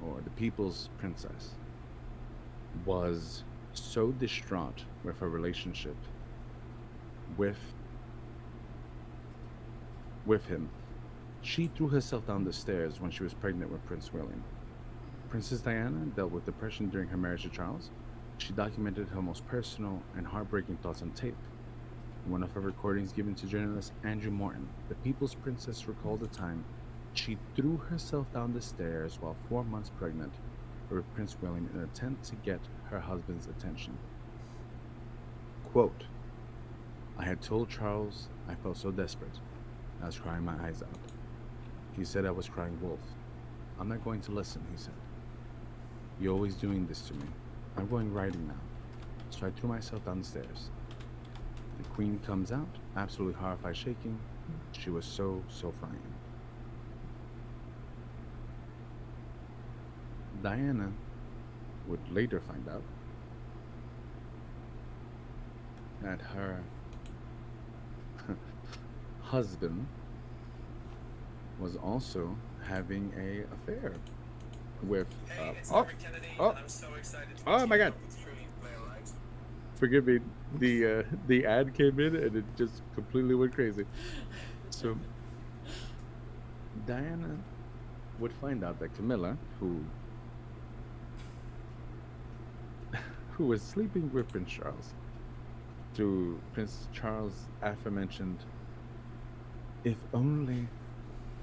or the people's princess, was so distraught with her relationship with him. She threw herself down the stairs when she was pregnant with Prince William. Princess Diana dealt with depression during her marriage to Charles. She documented her most personal and heartbreaking thoughts on tape. In one of her recordings given to journalist Andrew Morton, the People's Princess recalled a time she threw herself down the stairs while 4 months pregnant with Prince William in an attempt to get her husband's attention. Quote, I had told Charles I felt so desperate. I was crying my eyes out. He said I was crying wolf. I'm not going to listen, he said. You're always doing this to me. I'm going riding now. So I threw myself down the stairs. The queen comes out, absolutely horrified, shaking. She was so frightened. Diana would later find out that her husband was also having a affair with oh my god, forgive me, the ad came in and it just completely went crazy. So Diana would find out that Camilla, who was sleeping with Prince Charles, to Prince Charles' aforementioned, if only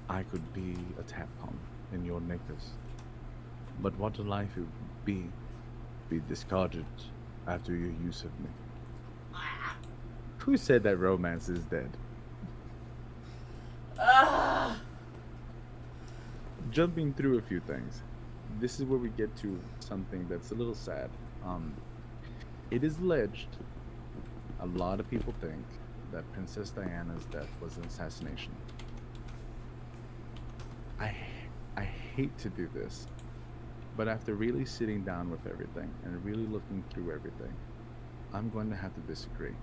I could be a tadpole in your knickers. But what a life it would be discarded after your use of me. Who said that romance is dead? Jumping through a few things. This is where we get to something that's a little sad. It is alleged, a lot of people think, that Princess Diana's death was an assassination. I hate to do this, but after really sitting down with everything and really looking through everything, I'm going to have to disagree.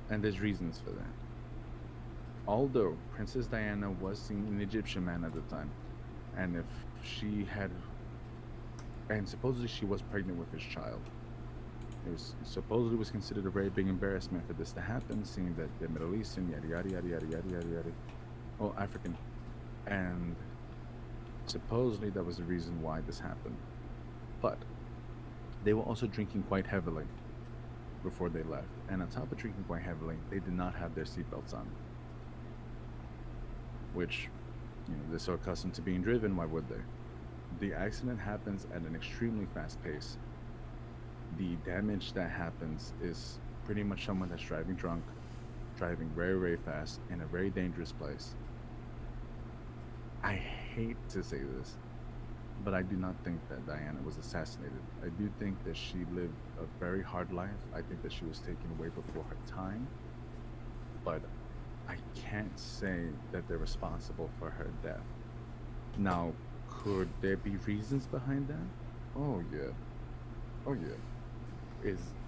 And there's reasons for that. Although Princess Diana was seeing an Egyptian man at the time, and if she had, and supposedly she was pregnant with his child, it was supposedly was considered a very big embarrassment for this to happen, seeing that they're Middle Eastern, yada yada yada yada yada yada yada, oh, African, and supposedly that was the reason why this happened. But they were also drinking quite heavily before they left, and on top of drinking quite heavily, they did not have their seatbelts on, which, you know, they're so accustomed to being driven, why would they? The accident happens at an extremely fast pace. The damage that happens is pretty much someone that's driving drunk, driving very, very fast in a very dangerous place. I hate to say this, but I do not think that Diana was assassinated. I do think that she lived a very hard life. I think that she was taken away before her time, but I can't say that they're responsible for her death. Now, could there be reasons behind that? Oh yeah. Oh yeah.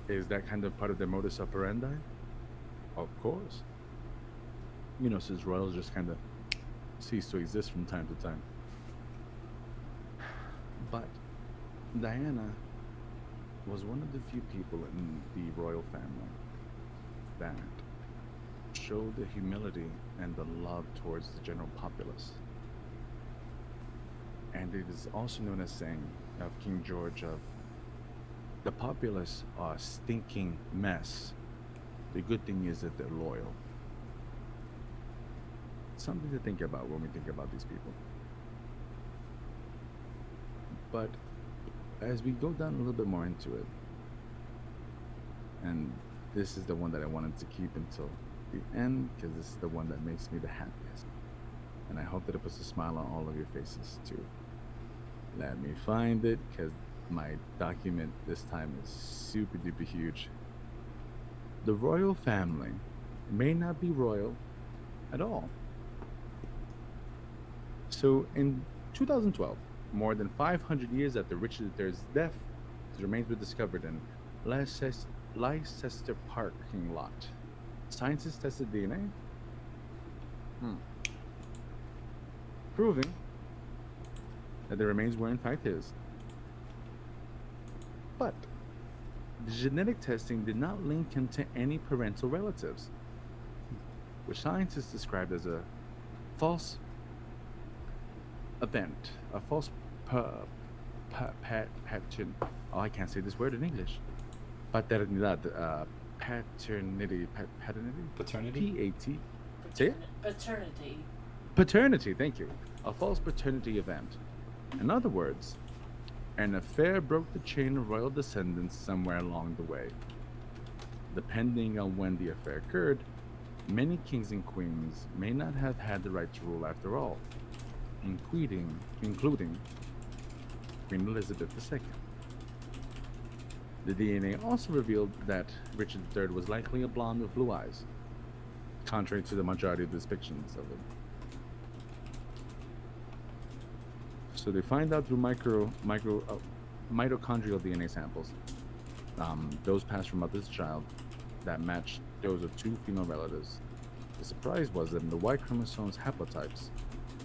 Is that kind of part of their modus operandi? Of course. Since royals just kind of cease to exist from time to time. But Diana was one of the few people in the royal family that showed the humility and the love towards the general populace. And it is also known as saying of King George of the populace are a stinking mess. The good thing is that they're loyal. Something to think about when we think about these people. But as we go down a little bit more into it, and this is the one that I wanted to keep until the end because this is the one that makes me the happiest. And I hope that it puts a smile on all of your faces too. Let me find it because my document this time is super duper huge. The royal family may not be royal at all. So in 2012, more than 500 years after Richard III's death, his remains were discovered in Leicester parking lot. Scientists tested DNA, proving that the remains were in fact his. But the genetic testing did not link him to any parental relatives, which scientists described as a false event, a false patern. Oh, I can't say this word in English. Paternidad, paternity, paternity, Paternity? P-A-T. Say it. Paternity. Paternity, thank you. A false paternity event. In other words, an affair broke the chain of royal descendants somewhere along the way. Depending on when the affair occurred, many kings and queens may not have had the right to rule after all, including Queen Elizabeth II. The DNA also revealed that Richard III was likely a blonde with blue eyes, contrary to the majority of depictions of him. So they find out through mitochondrial DNA samples, those passed from mother to child, that matched those of two female relatives. The surprise was that in the Y chromosome's haplotypes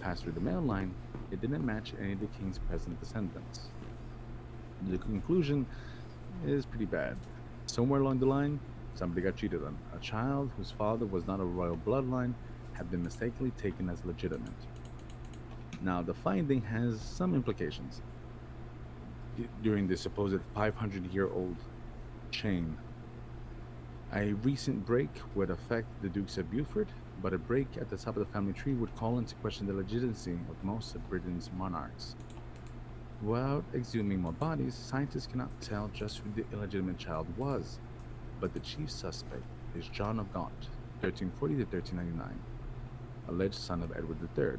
passed through the male line, it didn't match any of the king's present descendants. The conclusion is pretty bad. Somewhere along the line, somebody got cheated on. A child whose father was not a royal bloodline had been mistakenly taken as legitimate. Now, the finding has some implications. During the supposed 500-year-old chain, a recent break would affect the Dukes of Beaufort, but a break at the top of the family tree would call into question the legitimacy of most of Britain's monarchs. Without exhuming more bodies, scientists cannot tell just who the illegitimate child was, but the chief suspect is John of Gaunt, 1340 to 1399, alleged son of Edward III.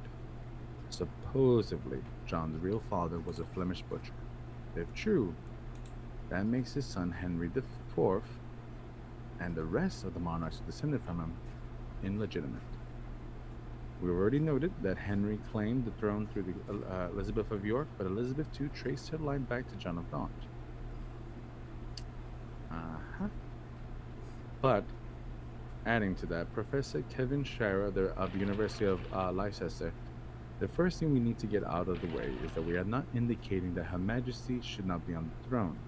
Supposedly, John's real father was a Flemish butcher. If true, that makes his son Henry IV and the rest of the monarchs who descended from him illegitimate. We already noted that Henry claimed the throne through the Elizabeth of York, but Elizabeth II traced her line back to John of Gaunt. But, adding to that, Professor Kevin Shira of the University of Leicester, the first thing we need to get out of the way is that we are not indicating that Her Majesty should not be on the throne.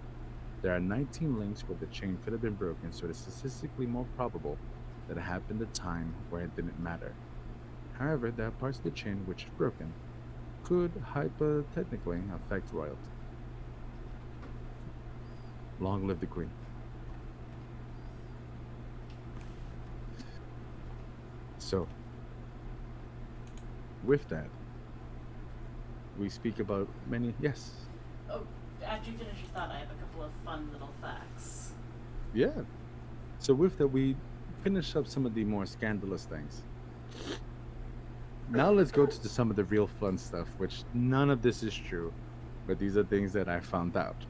There are 19 links where the chain could have been broken, so it is statistically more probable that it happened at a time where it didn't matter. However, there are parts of the chain which, if broken, could hypothetically affect royalty. Long live the Queen. So, with that, we speak about many. Yes. Oh, after you finish your thought, I have a couple of fun little facts. Yeah. So with that, we finish up some of the more scandalous things. Now let's go to some of the real fun stuff, which none of this is true, but these are things that I found out.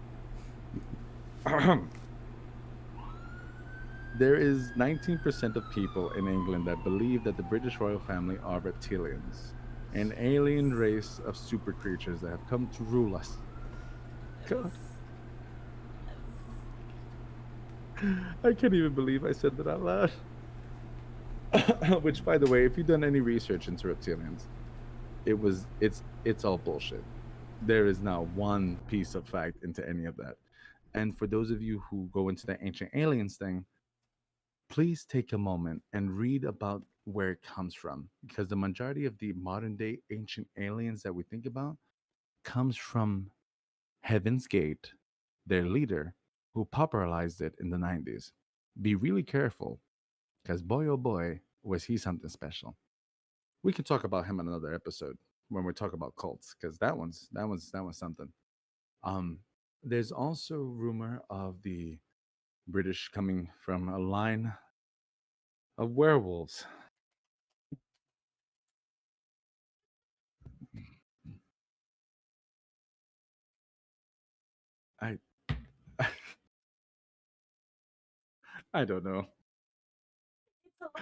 There is 19% of people in England that believe that the British royal family are reptilians, an alien race of super creatures that have come to rule us. God. I can't even believe I said that out loud. Which, by the way, if you've done any research into reptilians, it's all bullshit. There is not one piece of fact into any of that. And for those of you who go into the ancient aliens thing, please take a moment and read about where it comes from, because the majority of the modern day ancient aliens that we think about comes from Heaven's Gate, their leader, who popularized it in the 90s. Be really careful, because boy oh boy, was he something special. We can talk about him in another episode when we talk about cults, because that one's something. Um, there's also rumor of the British coming from a line of werewolves. I I don't know.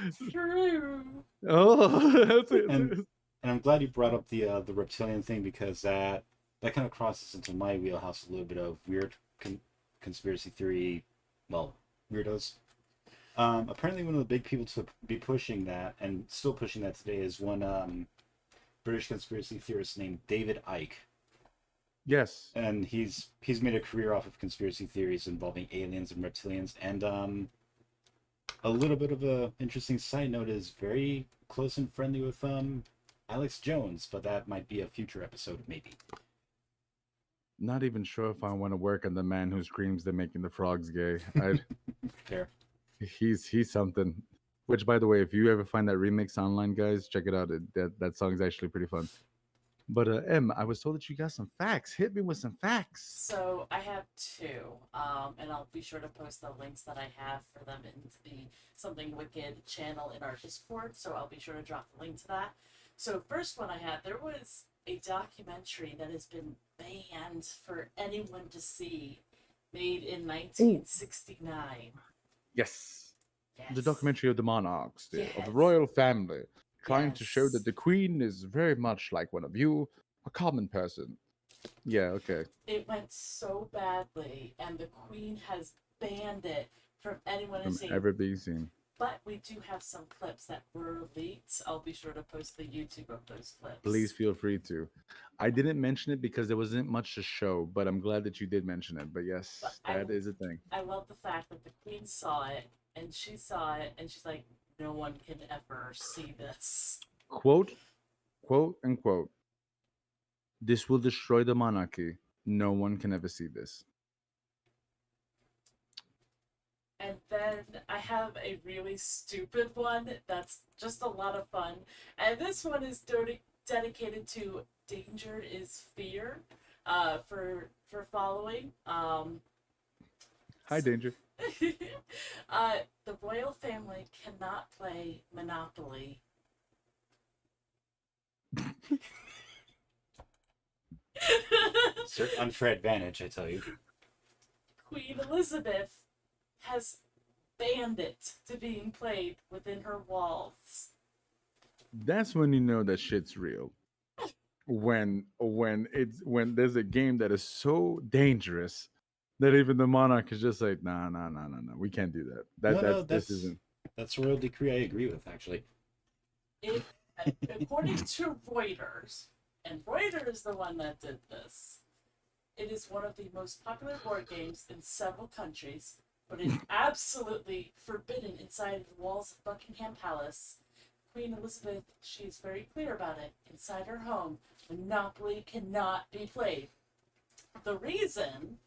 It's true. Oh, that's it. And and I'm glad you brought up the reptilian thing, because that kind of crosses into my wheelhouse a little bit of weird conspiracy theory, well, weirdos. Apparently, one of the big people to be pushing that, and still pushing that today, is one British conspiracy theorist named David Icke, Yes. and he's made a career off of conspiracy theories involving aliens and reptilians. And a little bit of a interesting side note is very close and friendly with Alex Jones, but that might be a future episode, maybe. Not even sure if I want to work on the man who screams they're making the frogs gay. Fair. He's something. Which, by the way, if you ever find that remix online, guys, check it out. That song's actually pretty fun. But M, I was told that you got some facts. Hit me with some facts. So I have two, and I'll be sure to post the links that I have for them into the Something Wicked channel in our Discord. So I'll be sure to drop the link to that. So first one I had, there was a documentary that has been banned for anyone to see, made in 1969. Yes. Yes. The documentary of the monarchs, of the Yes. royal family, trying to show Yes. that the queen is very much like one of you, a common person. Yeah, okay. It went so badly, and the Queen has banned it from anyone to From see. ever being seen. But we do have some clips that were leaked. I'll be sure to post the YouTube of those clips. Please feel free to. I didn't mention it because there wasn't much to show, but I'm glad that you did mention it. But yes, But that is a thing. I love the fact that the Queen saw it, and she saw it, and she's like, no one can ever see this. Quote, quote, unquote. This will destroy the monarchy. No one can ever see this. And then I have a really stupid one that's just a lot of fun. And this one is dedicated to Danger is Fear, for following. Hi, Danger. The royal family cannot play Monopoly. Unfair advantage, I tell you. Queen Elizabeth has banned it to being played within her walls. That's when you know that shit's real. When there's a game that is so dangerous that even the monarch is just like, nah, nah, nah, nah, nah. We can't do that. This isn't. That's royal decree. I agree with, actually. It, according to Reuters, and Reuters is the one that did this, it is one of the most popular board games in several countries, but it's absolutely forbidden inside the walls of Buckingham Palace. Queen Elizabeth, she is very clear about it. Inside her home, Monopoly cannot be played. The reason,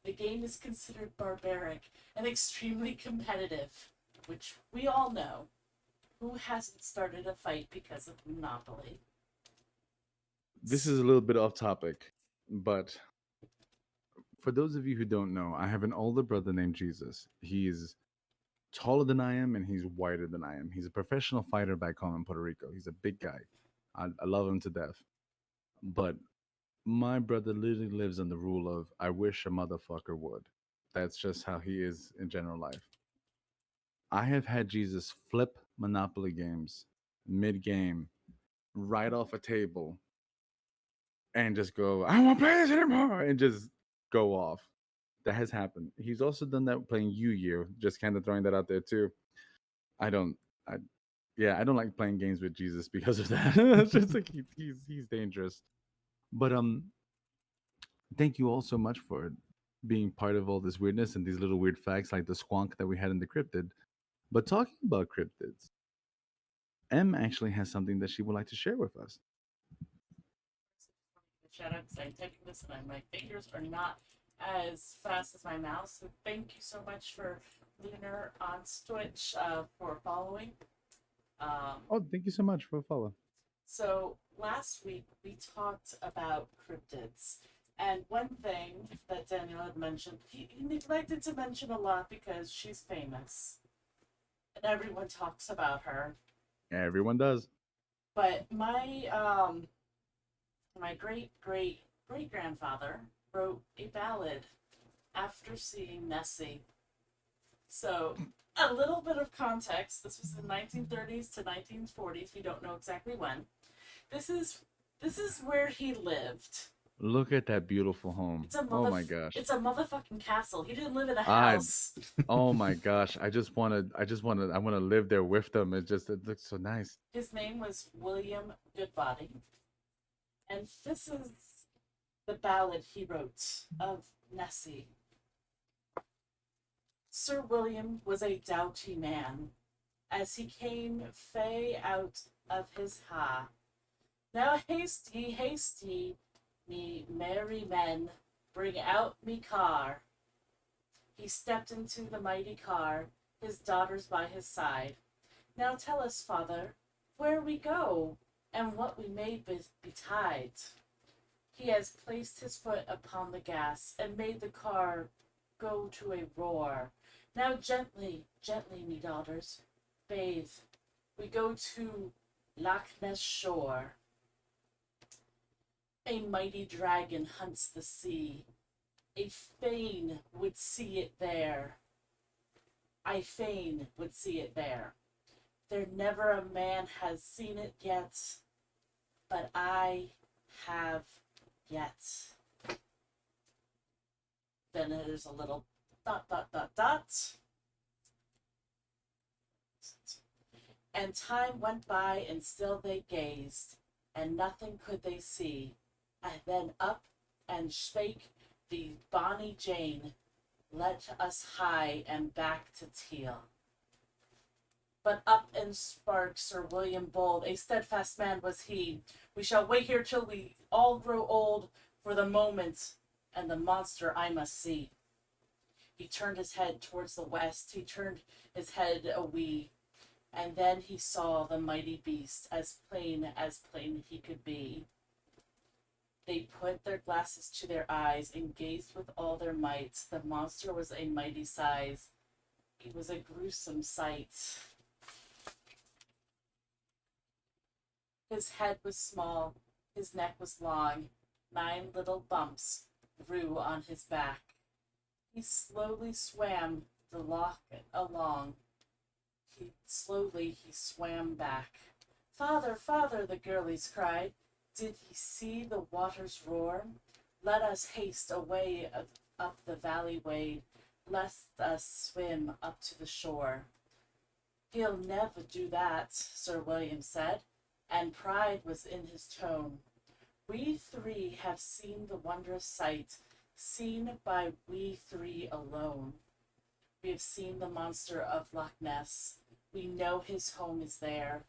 the game is considered barbaric and extremely competitive, which we all know. Who hasn't started a fight because of Monopoly? This is a little bit off topic, but for those of you who don't know, I have an older brother named Jesus. He's taller than I am and he's whiter than I am. He's a professional fighter back home in Puerto Rico. He's a big guy. I love him to death. But my brother literally lives on the rule of I wish a motherfucker would. That's just how he is in general life. I have had Jesus flip Monopoly games mid game, right off a table, and just go, I don't want to play this anymore, and just go off. That has happened. He's also done that playing Yu-Gi-Oh, just kind of throwing that out there too. I don't, I, Yeah, I don't like playing games with Jesus because of that. It's just like he's dangerous. But thank you all so much for being part of all this weirdness and these little weird facts like the squonk that we had in the cryptid. But talking about cryptids, M actually has something that she would like to share with us. Shout out because I'm typing this and my fingers are not as fast as my mouse. So thank you so much for Lunar on Twitch for following. Oh, thank you so much for follow. So last week we talked about cryptids. And one thing that Daniel had mentioned, he neglected to mention a lot because she's famous. And everyone talks about her. Everyone does. But my great grandfather wrote a ballad after seeing Nessie. So a little bit of context. This was in 1930s to 1940s. We don't know exactly when. This is where he lived. Look at that beautiful home. It's a Oh my gosh. It's a motherfucking castle. He didn't live in a I- house. Oh my gosh. I want to live there with them. It looks so nice. His name was William Goodbody. And this is the ballad he wrote of Nessie. Sir William was a doughty man, as he came fey out of his ha. Now haste ye, me merry men, bring out me car. He stepped into the mighty car, his daughters by his side. Now tell us, father, where we go, and what we may betide. He has placed his foot upon the gas, and made the car go to a roar. Now gently, gently, me daughters, bathe. We go to Loch Ness shore. A mighty dragon hunts the sea. A fain would see it there. I fain would see it there. There never a man has seen it yet, but I have yet. Then there's a little ... And time went by, and still they gazed, and nothing could they see. And then up and spake the bonny Jane, let us hie and back to Teal. But up and spark Sir William bold, a steadfast man was he. We shall wait here till we all grow old, for the moment and the monster I must see. He turned his head towards the west, he turned his head a wee, and then he saw the mighty beast, as plain he could be. They put their glasses to their eyes, and gazed with all their might. The monster was a mighty size. It was a gruesome sight. His head was small, his neck was long, 9 little bumps grew on his back. He slowly swam the loch along. He swam back. Father, father, the girlies cried, did ye see the waters roar? Let us haste away up the valley wade, lest us swim up to the shore. He'll never do that, Sir William said, and pride was in his tone. We 3 have seen the wondrous sight, seen by we 3 alone. We have seen the monster of Loch Ness. We know his home is there,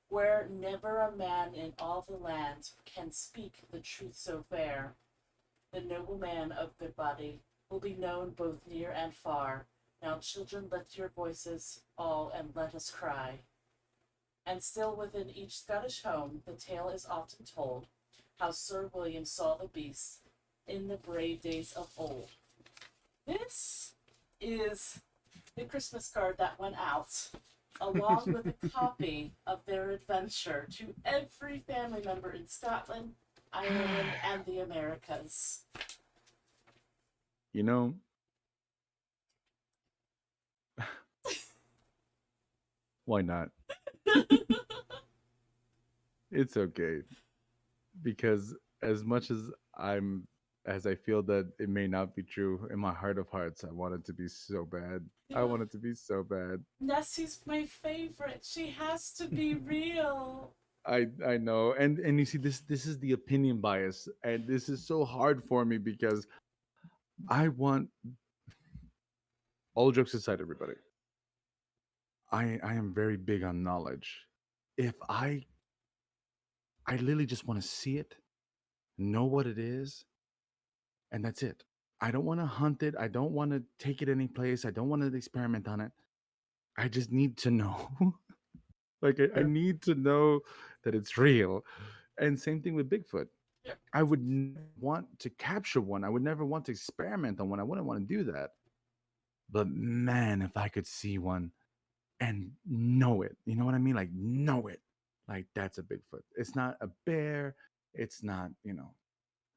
where never a man in all the land can speak the truth so fair. The noble man of Goodbody will be known both near and far. Now, children, lift your voices all and let us cry. And still within each Scottish home, the tale is often told, how Sir William saw the beast in the brave days of old. This is the Christmas card that went out, along with a copy of their adventure to every family member in Scotland, Ireland, and the Americas. You know, why not? It's okay. Because as much as I'm as I feel that it may not be true. In my heart of hearts, I want it to be so bad. I Yeah. want it to be so bad. Nessie's my favorite. She has to be real. I know, and you see, this is the opinion bias, and this is so hard for me because I want, all jokes aside, everybody. I am very big on knowledge. If I literally just want to see it, know what it is, and that's it. I don't want to hunt it. I don't want to take it any place. I don't want to experiment on it. I just need to know. Like I Yeah. need to know that it's real. And same thing with Bigfoot. Yep. I would never want to capture one. I would never want to experiment on one. I wouldn't want to do that. But man, if I could see one and know it, you know what I mean? Like know it. Like that's a Bigfoot. It's not a bear. It's not,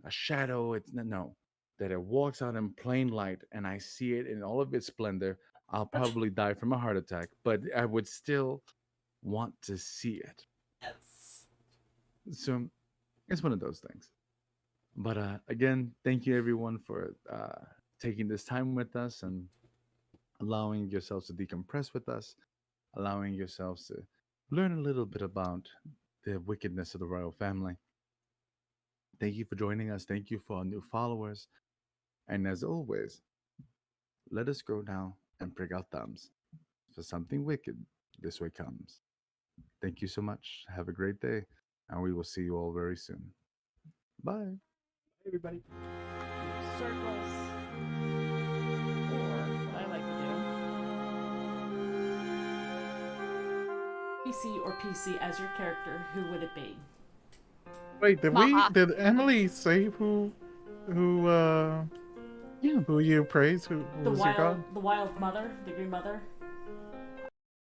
a shadow. It's no. That it walks out in plain light and I see it in all of its splendor. I'll probably die from a heart attack, but I would still want to see it. Yes. So it's one of those things. But again, thank you everyone for taking this time with us and allowing yourselves to decompress with us, allowing yourselves to learn a little bit about the wickedness of the royal family. Thank you for joining us. Thank you for our new followers. And as always, let us go now and prick our thumbs. For something wicked, this way comes. Thank you so much. Have a great day, and we will see you all very soon. Bye. Everybody. Circles. Or what I like to do. PC or PC as your character, who would it be? Wait, Maha. did Emily say who Yeah. who you praise? Who The was your god? wild mother, the green mother.